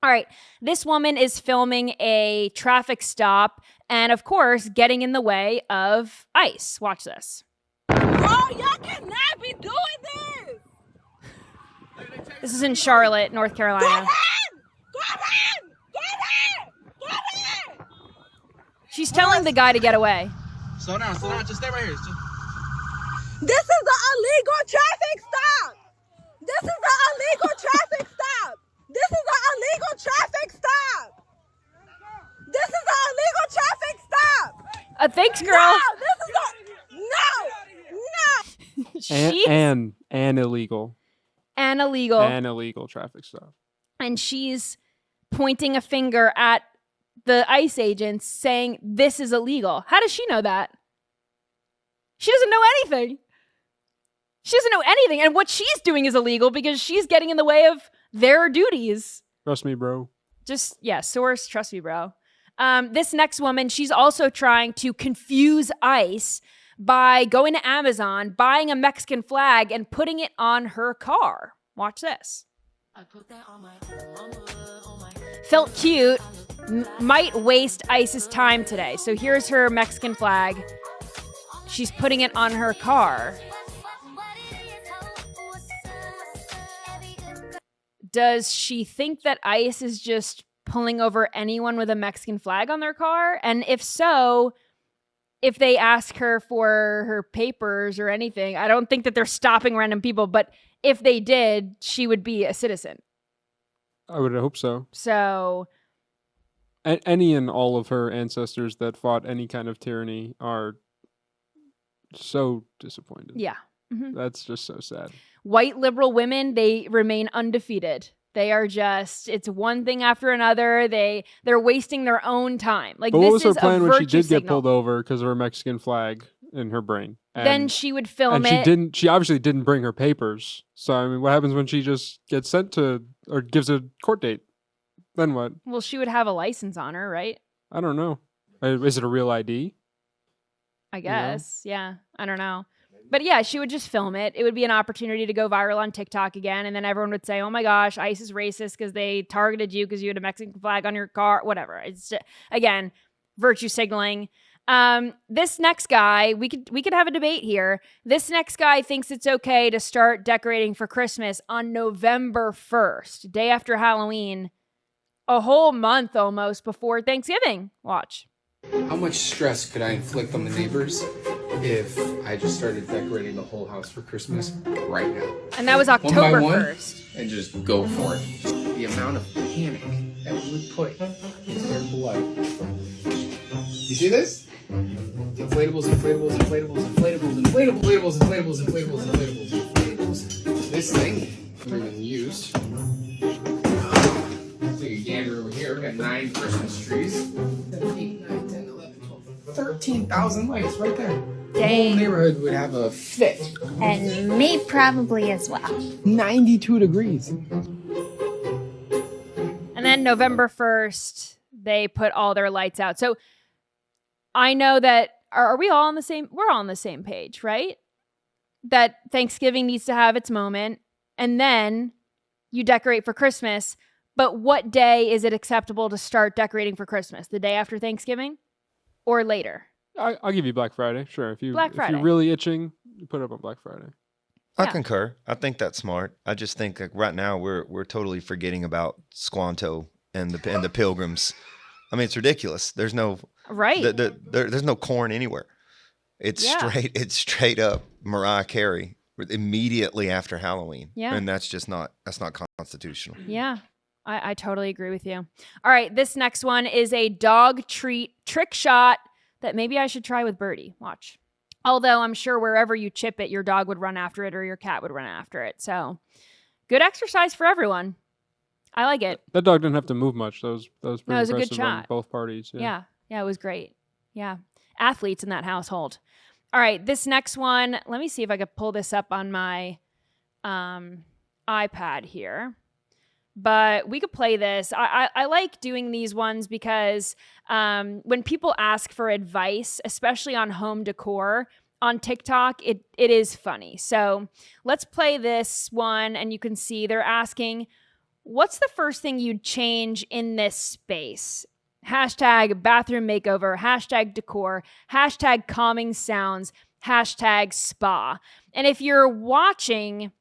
[SPEAKER 1] All right. This woman is filming a traffic stop and, of course, getting in the way of ICE. Watch this.
[SPEAKER 7] Bro, y'all cannot be doing this.
[SPEAKER 1] This is in Charlotte, North Carolina.
[SPEAKER 7] Go ahead.
[SPEAKER 1] She's telling the guy to get away.
[SPEAKER 13] Slow down. Just stay right here.
[SPEAKER 7] This is the illegal traffic stop. This is the illegal traffic stop. This is the illegal traffic stop. This is the illegal traffic stop.
[SPEAKER 1] Thanks, girl.
[SPEAKER 9] No. And illegal.
[SPEAKER 1] An illegal
[SPEAKER 9] traffic stop.
[SPEAKER 1] And she's pointing a finger at the ICE agents saying this is illegal. How does she know that? She doesn't know anything. And what she's doing is illegal because she's getting in the way of their duties.
[SPEAKER 9] Trust me, bro.
[SPEAKER 1] Source, trust me, bro. This next woman, she's also trying to confuse ICE by going to Amazon, buying a Mexican flag, and putting it on her car. Watch this.
[SPEAKER 14] I put that on my
[SPEAKER 1] Felt cute, might waste ICE's time today. So here's her Mexican flag. She's putting it on her car. Does she think that ICE is just pulling over anyone with a Mexican flag on their car? And if so, if they ask her for her papers or anything, I don't think that they're stopping random people, but if they did, she would be a citizen.
[SPEAKER 9] I would hope so.
[SPEAKER 1] So
[SPEAKER 9] any and all of her ancestors that fought any kind of tyranny are so disappointed.
[SPEAKER 1] Yeah. Mm-hmm.
[SPEAKER 9] That's just so sad.
[SPEAKER 1] White liberal women, they remain undefeated. They are just, it's one thing after another. They're wasting their own time. Like,
[SPEAKER 9] but
[SPEAKER 1] this
[SPEAKER 9] what was her
[SPEAKER 1] is
[SPEAKER 9] plan
[SPEAKER 1] a
[SPEAKER 9] when she
[SPEAKER 1] virtue
[SPEAKER 9] did get
[SPEAKER 1] signal.
[SPEAKER 9] pulled over because of her Mexican flag in her brain?
[SPEAKER 1] Then she would film it.
[SPEAKER 9] And she obviously didn't bring her papers. So, I mean, what happens when she just gets sent to, or gives a court date? Then what?
[SPEAKER 1] Well, she would have a license on her, right?
[SPEAKER 9] I don't know. Is it a real ID?
[SPEAKER 1] I guess. Yeah. I don't know. But yeah, she would just film it. It would be an opportunity to go viral on TikTok again. And then everyone would say, oh my gosh, ICE is racist because they targeted you because you had a Mexican flag on your car, whatever. It's just, again, virtue signaling. This next guy, we could have a debate here. This next guy thinks it's okay to start decorating for Christmas on November 1st, day after Halloween, a whole month almost before Thanksgiving. Watch.
[SPEAKER 15] How much stress could I inflict on the neighbors if I just started decorating the whole house for Christmas right now?
[SPEAKER 1] And that was October 1st.
[SPEAKER 15] And just go for it. The amount of panic that we would put in their blood. You see this? Inflatables. This thing hasn't been used. Take a gander over here. We got 9 Christmas trees. 7, 8, 9, 10, 11, 12, 13,000 lights right there. The whole neighborhood would have a fit.
[SPEAKER 16] And me probably as well.
[SPEAKER 15] 92 degrees.
[SPEAKER 1] And then November 1st, they put all their lights out. So I know that, are we all on the same, we're all on the same page, right? That Thanksgiving needs to have its moment. And then you decorate for Christmas. But what day is it acceptable to start decorating for Christmas? The day after Thanksgiving or later?
[SPEAKER 9] I'll give you Black Friday. Sure. If you're
[SPEAKER 1] Friday.
[SPEAKER 9] really itching, you put it up on Black Friday.
[SPEAKER 2] I concur. I think that's smart. I just think like right now we're totally forgetting about Squanto and the Pilgrims. I mean, it's ridiculous. There's no there's no corn anywhere. It's straight up Mariah Carey immediately after Halloween.
[SPEAKER 1] Yeah.
[SPEAKER 2] And that's not constitutional.
[SPEAKER 1] Yeah. I totally agree with you. All right, this next one is a dog treat trick shot that maybe I should try with Birdie. Watch. Although I'm sure wherever you chip it, your dog would run after it or your cat would run after it. So good exercise for everyone. I like it.
[SPEAKER 9] That dog didn't have to move much. That was pretty
[SPEAKER 1] No, it was a
[SPEAKER 9] impressive
[SPEAKER 1] good shot.
[SPEAKER 9] on both parties.
[SPEAKER 1] Yeah, it was great. Yeah. Athletes in that household. All right, this next one, let me see if I could pull this up on my iPad here. But we could play this. I like doing these ones because when people ask for advice, especially on home decor on TikTok, it is funny. So let's play this one, and you can see they're asking, what's the first thing you'd change in this space? Hashtag bathroom makeover, hashtag decor, hashtag calming sounds, hashtag spa. And if you're watching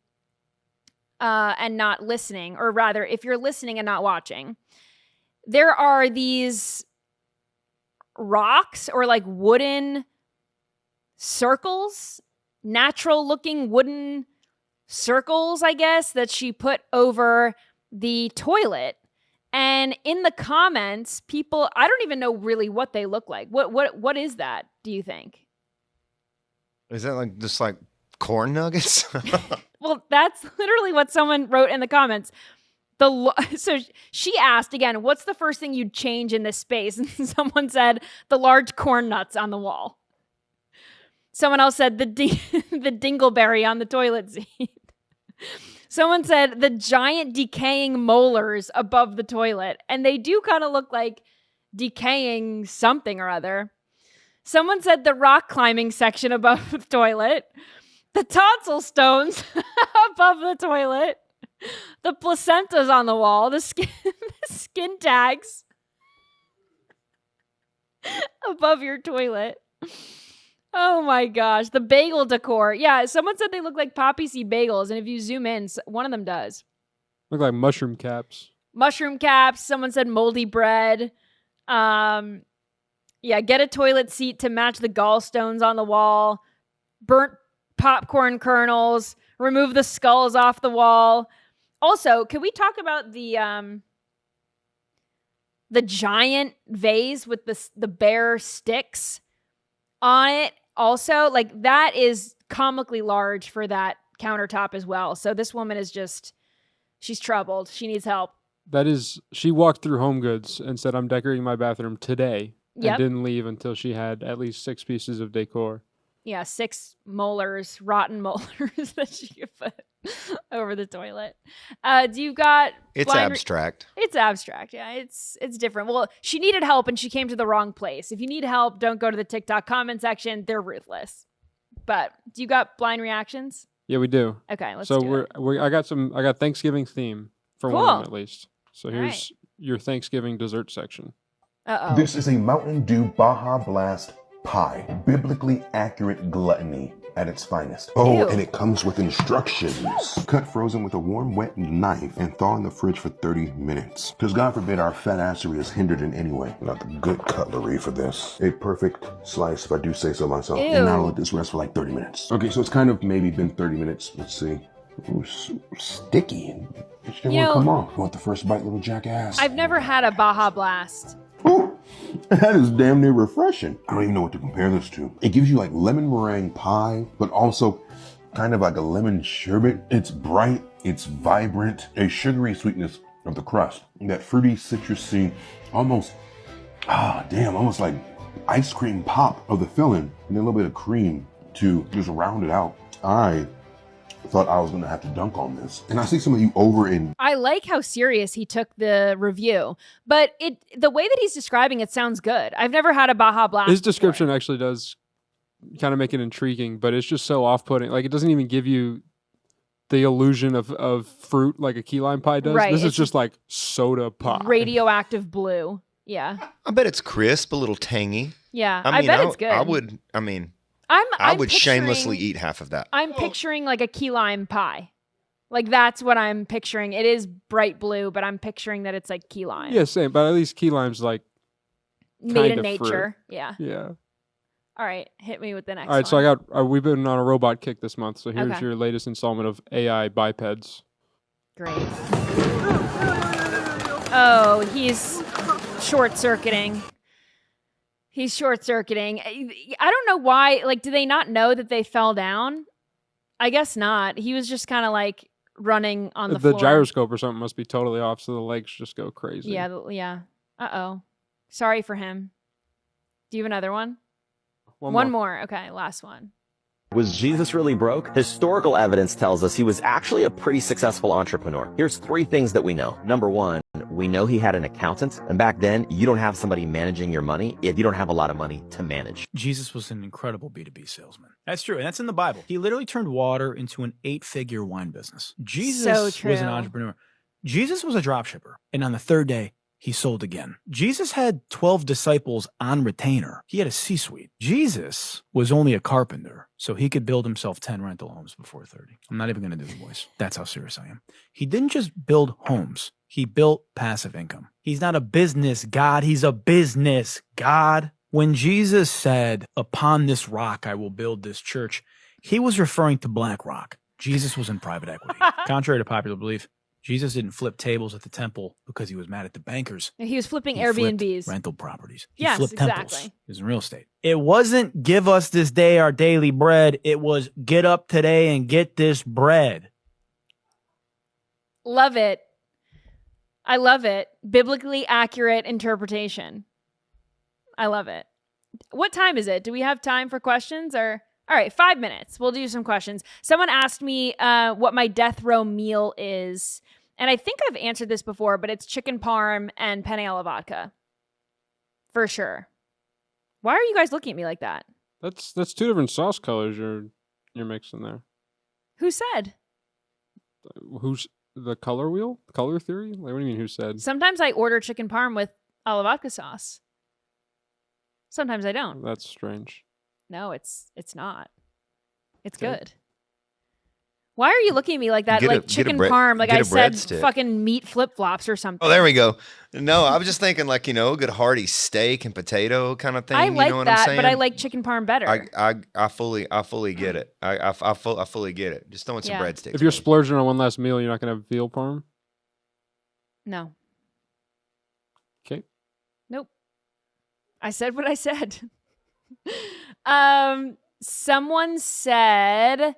[SPEAKER 1] and not listening, or rather, if you're listening and not watching, there are these rocks or like wooden circles, natural looking wooden circles, I guess, that she put over the toilet. And in the comments, people, I don't even know really what they look like. What is that, do you think?
[SPEAKER 2] Is that like just like corn nuggets?
[SPEAKER 1] Well, that's literally what someone wrote in the comments. So she asked again, what's the first thing you'd change in this space? And someone said the large corn nuts on the wall. Someone else said the dingleberry on the toilet seat. Someone said the giant decaying molars above the toilet. And they do kind of look like decaying something or other. Someone said the rock climbing section above the toilet. The tonsil stones above the toilet. The placentas on the wall. The skin tags above your toilet. Oh my gosh. The bagel decor. Yeah, someone said they look like poppy seed bagels. And if you zoom in, one of them does.
[SPEAKER 9] Look like mushroom caps.
[SPEAKER 1] Mushroom caps. Someone said moldy bread. Yeah, get a toilet seat to match the gallstones on the wall. Burnt popcorn kernels. Remove the skulls off the wall. Also, can we talk about the giant vase with the bare sticks on it? Also, like that is comically large for that countertop as well. So this woman is she's troubled. She needs help.
[SPEAKER 9] She walked through Home Goods and said, I'm decorating my bathroom today.
[SPEAKER 1] Yep.
[SPEAKER 9] And didn't leave until she had at least 6 pieces of decor.
[SPEAKER 1] Yeah, 6 molars, rotten molars that she could put over the toilet. Do you got...
[SPEAKER 2] It's abstract.
[SPEAKER 1] It's abstract, yeah. It's different. Well, she needed help and she came to the wrong place. If you need help, don't go to the TikTok comment section. They're ruthless. But do you got blind reactions?
[SPEAKER 9] Yeah, we do.
[SPEAKER 1] Okay, let's do it.
[SPEAKER 9] I got Thanksgiving theme for
[SPEAKER 1] cool.
[SPEAKER 9] one of them at least. So here's
[SPEAKER 1] right.
[SPEAKER 9] your Thanksgiving dessert section.
[SPEAKER 1] Uh-oh.
[SPEAKER 17] This is a Mountain Dew Baja Blast pie. Biblically accurate gluttony at its finest. Oh,
[SPEAKER 1] Ew.
[SPEAKER 17] and it comes with instructions. Cut frozen with a warm, wet knife and thaw in the fridge for 30 minutes. Because God forbid our fat assery is hindered in any way. Not the good cutlery for this. A perfect slice, if I do say so myself.
[SPEAKER 1] Ew.
[SPEAKER 17] And now let this rest for like 30 minutes. Okay, so it's kind of maybe been 30 minutes. Let's see. Ooh, sticky. It didn't want to come off. You want the first bite, little jackass?
[SPEAKER 1] I've never had a Baja Blast.
[SPEAKER 17] Ooh, that is damn near refreshing. I don't even know what to compare this to. It gives you like lemon meringue pie, but also kind of like a lemon sherbet. It's bright, it's vibrant, a sugary sweetness of the crust. That fruity, citrusy, almost like ice cream pop of the filling, and then a little bit of cream to just round it out. I thought I was gonna have to dunk on this. And I see some of you over in...
[SPEAKER 1] I like how serious he took the review, but the way that he's describing it sounds good. I've never had a Baja Blast.
[SPEAKER 9] His description actually does kind of make it intriguing, but it's just so off-putting. Like, it doesn't even give you the illusion of fruit like a key lime pie does.
[SPEAKER 1] Right,
[SPEAKER 9] This is just like soda pie.
[SPEAKER 1] Radioactive blue. Yeah.
[SPEAKER 2] I bet it's crisp, a little tangy.
[SPEAKER 1] Yeah, I bet it's good.
[SPEAKER 2] I would shamelessly eat half of that.
[SPEAKER 1] I'm picturing like a key lime pie. Like that's what I'm picturing. It is bright blue, but I'm picturing that it's like key lime.
[SPEAKER 9] Yeah, same. But at least key lime's like
[SPEAKER 1] made in nature.
[SPEAKER 9] Fruit.
[SPEAKER 1] Yeah.
[SPEAKER 9] Yeah.
[SPEAKER 1] All right, hit me with the next
[SPEAKER 9] All right,
[SPEAKER 1] one.
[SPEAKER 9] so I got we've been on a robot kick this month. So here's
[SPEAKER 1] Okay.
[SPEAKER 9] your latest installment of AI bipeds.
[SPEAKER 1] Great. Oh, he's short-circuiting. He's short-circuiting. I don't know why. Like, do they not know that they fell down? I guess not. He was just kind of like running on the floor.
[SPEAKER 9] The gyroscope or something must be totally off, so the legs just go crazy.
[SPEAKER 1] Yeah. Uh-oh. Sorry for him. Do you have another one?
[SPEAKER 9] One
[SPEAKER 1] more. Okay, last one.
[SPEAKER 18] Was Jesus really broke? Historical evidence tells us he was actually a pretty successful entrepreneur. Here's 3 things that we know. Number 1, we know he had an accountant. And back then, you don't have somebody managing your money if you don't have a lot of money to manage.
[SPEAKER 19] Jesus was an incredible B2B salesman. That's true, and that's in the Bible. He literally turned water into an 8-figure wine business. Jesus was an entrepreneur. Jesus was a dropshipper. And on the 3rd day, he sold again. Jesus had 12 disciples on retainer. He had a C-suite. Jesus was only a carpenter, so he could build himself 10 rental homes before 30. I'm not even going to do the voice. That's how serious I am. He didn't just build homes. He built passive income. He's not a business God. He's a business God. When Jesus said, "Upon this rock I will build this church," he was referring to BlackRock. Jesus was in private equity. Contrary to popular belief, Jesus didn't flip tables at the temple because he was mad at the bankers.
[SPEAKER 1] He was flipping
[SPEAKER 19] He
[SPEAKER 1] Airbnbs.
[SPEAKER 19] flipped rental properties. He
[SPEAKER 1] Yes,
[SPEAKER 19] flipped temples.
[SPEAKER 1] exactly.
[SPEAKER 19] He was in real estate. It wasn't give us this day our daily bread. It was get up today and get this bread.
[SPEAKER 1] Love it. I love it. Biblically accurate interpretation. I love it. What time is it? Do we have time for questions or? All right, 5 minutes. We'll do some questions. Someone asked me what my death row meal is. And I think I've answered this before, but it's chicken parm and penne alla vodka. For sure. Why are you guys looking at me like that?
[SPEAKER 9] That's 2 different sauce colors you're mixing there.
[SPEAKER 1] Who said?
[SPEAKER 9] Who's the color wheel? Color theory? Like, what do you mean who said?
[SPEAKER 1] Sometimes I order chicken parm with alla vodka sauce. Sometimes I don't.
[SPEAKER 9] That's strange.
[SPEAKER 1] No, it's not. It's good. Why are you looking at me like that? Like chicken parm, like I said, fucking meat flip-flops or something.
[SPEAKER 2] Oh, there we go. No, I was just thinking like, a good hearty steak and potato kind of thing.
[SPEAKER 1] I like
[SPEAKER 2] you know what
[SPEAKER 1] that,
[SPEAKER 2] I'm saying?
[SPEAKER 1] but I like chicken parm better.
[SPEAKER 2] I fully get it. I fully get it. Just throwing some breadsticks.
[SPEAKER 9] If you're splurging on one last meal, you're not going to have veal parm?
[SPEAKER 1] No.
[SPEAKER 9] Okay.
[SPEAKER 1] Nope. I said what I said. Someone said,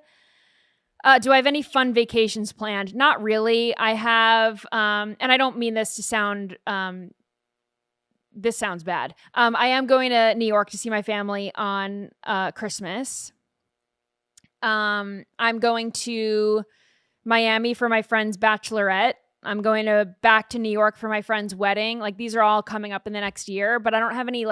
[SPEAKER 1] do I have any fun vacations planned? Not really. I have, and I don't mean this to sound, this sounds bad. I am going to New York to see my family on Christmas. I'm going to Miami for my friend's bachelorette. I'm going back to New York for my friend's wedding. Like, these are all coming up in the next year, but I don't have any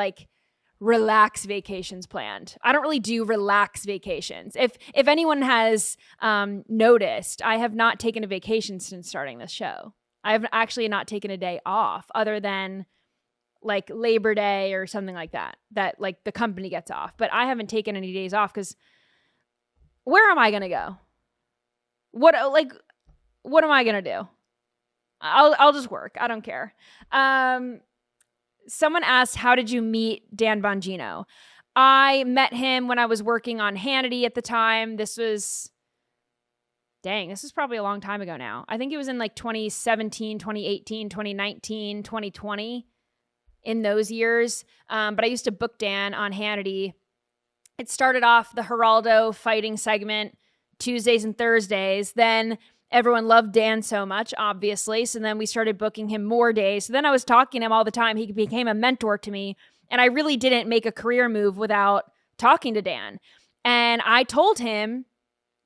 [SPEAKER 1] relax vacations planned. I don't really do relax vacations. If anyone has noticed, I have not taken a vacation since starting this show. I have actually not taken a day off other than Labor Day or something like that the company gets off. But I haven't taken any days off because where am I going to go? What am I going to do? I'll just work. I don't care. Someone asked, how did you meet Dan Bongino? I met him when I was working on Hannity at the time. This was probably a long time ago now. I think it was in 2017, 2018, 2019, 2020, in those years. But I used to book Dan on Hannity. It started off the Geraldo fighting segment, Tuesdays and Thursdays. Then everyone loved Dan so much, obviously. So then we started booking him more days. So then I was talking to him all the time. He became a mentor to me. And I really didn't make a career move without talking to Dan. And I told him,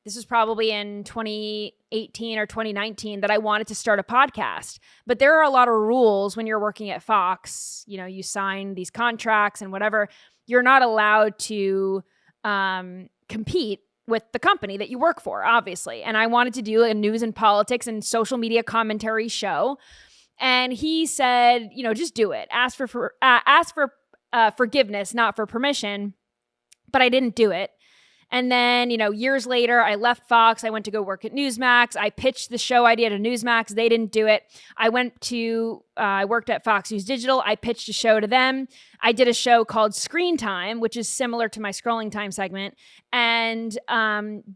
[SPEAKER 1] this was probably in 2018 or 2019, that I wanted to start a podcast. But there are a lot of rules when you're working at Fox. You sign these contracts and whatever. You're not allowed to compete with the company that you work for, obviously. And I wanted to do a news and politics and social media commentary show. And he said, just do it. Ask for forgiveness, not for permission. But I didn't do it. And then, years later, I left Fox. I went to go work at Newsmax. I pitched the show idea to Newsmax. They didn't do it. I worked at Fox News Digital. I pitched a show to them. I did a show called Screen Time, which is similar to my Scrolling Time segment. And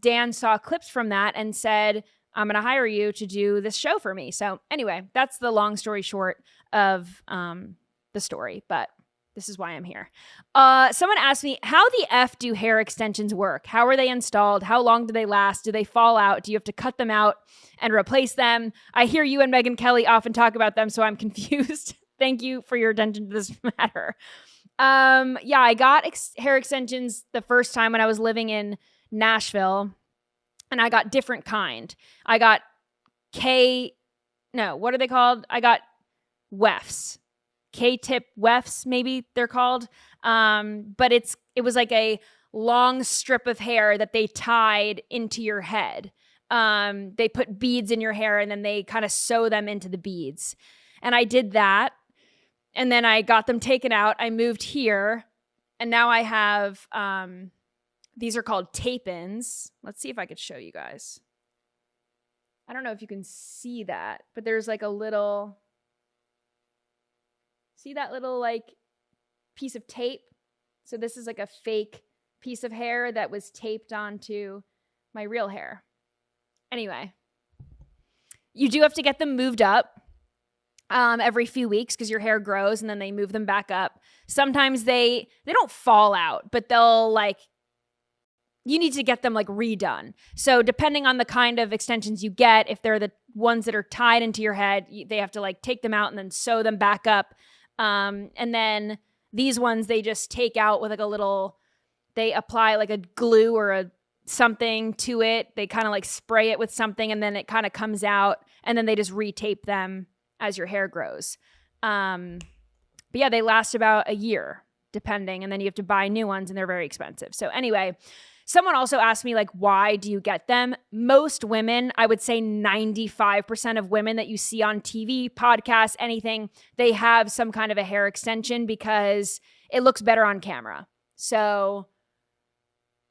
[SPEAKER 1] Dan saw clips from that and said, I'm going to hire you to do this show for me. So anyway, that's the long story short of the story. But This is why I'm here. Someone asked me, how the F do hair extensions work? How are they installed? How long do they last? Do they fall out? Do you have to cut them out and replace them? I hear you and Megyn Kelly often talk about them, so I'm confused. Thank you for your attention to this matter. Yeah, I got hair extensions the first time when I was living in Nashville, and I got different kind. I got what are they called? I got wefts. K-tip wefts, maybe they're called. But it was like a long strip of hair that they tied into your head. They put beads in your hair and then they kind of sew them into the beads. And I did that. And then I got them taken out. I moved here. And now I have, these are called tape-ins. Let's see if I could show you guys. I don't know if you can see that, but there's like a little, see that little like piece of tape? So this is like a fake piece of hair that was taped onto my real hair. Anyway, you do have to get them moved up every few weeks because your hair grows and then they move them back up. Sometimes they don't fall out, but they'll like, you need to get them like redone. So depending on the kind of extensions you get, if they're the ones that are tied into your head, they have to like take them out and then sew them back up. And then these ones, they just take out with like a little, they apply like a glue or a something to it. They kind of like spray it with something and then it kind of comes out and then they just retape them as your hair grows. But yeah, they last about a year depending. And then you have to buy new ones and they're very expensive. So anyway, someone also asked me, like, why do you get them? Most women, I would say 95% of women that you see on TV, podcasts, anything, they have some kind of a hair extension because it looks better on camera. So,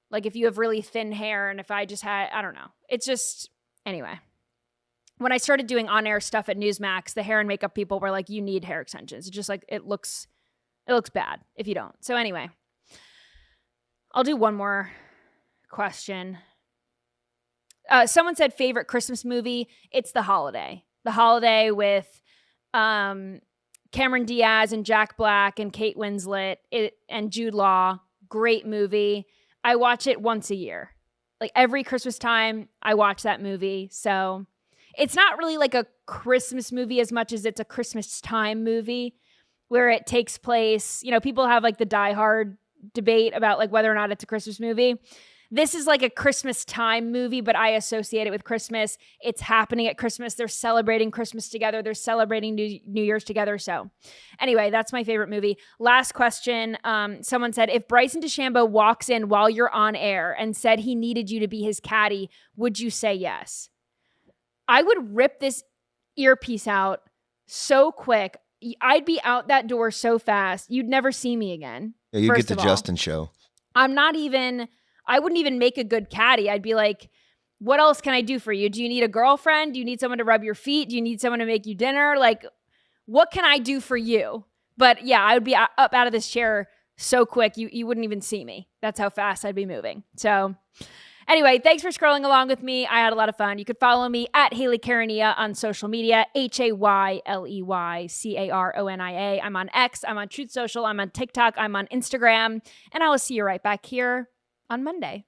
[SPEAKER 1] like, if you have really thin hair and if I just had, I don't know. It's just, anyway. When I started doing on-air stuff at Newsmax, the hair and makeup people were like, you need hair extensions. It's just like, it looks bad if you don't. So anyway, I'll do one more question. Someone said favorite Christmas movie. It's The Holiday. The Holiday with Cameron Diaz and Jack Black and Kate Winslet and Jude Law. Great movie. I watch it once a year. Like every Christmas time, I watch that movie. So it's not really like a Christmas movie as much as it's a Christmas time movie where it takes place. You know, people have like the Die Hard debate about like whether or not it's a Christmas movie. This is like a Christmas time movie, but I associate it with Christmas. It's happening at Christmas. They're celebrating Christmas together. They're celebrating New Year's together. So anyway, that's my favorite movie. Last question. Someone said, if Bryson DeChambeau walks in while you're on air and said he needed you to be his caddy, would you say yes? I would rip this earpiece out so quick. I'd be out that door so fast. You'd never see me again.
[SPEAKER 2] Yeah, you get the Justin show.
[SPEAKER 1] I wouldn't even make a good caddy. I'd be like, what else can I do for you? Do you need a girlfriend? Do you need someone to rub your feet? Do you need someone to make you dinner? Like, what can I do for you? But yeah, I would be up out of this chair so quick, you wouldn't even see me. That's how fast I'd be moving. So anyway, thanks for scrolling along with me. I had a lot of fun. You could follow me at Hayley Caronia on social media, HayleyCaronia. I'm on X, I'm on Truth Social, I'm on TikTok, I'm on Instagram, and I will see you right back here on Monday.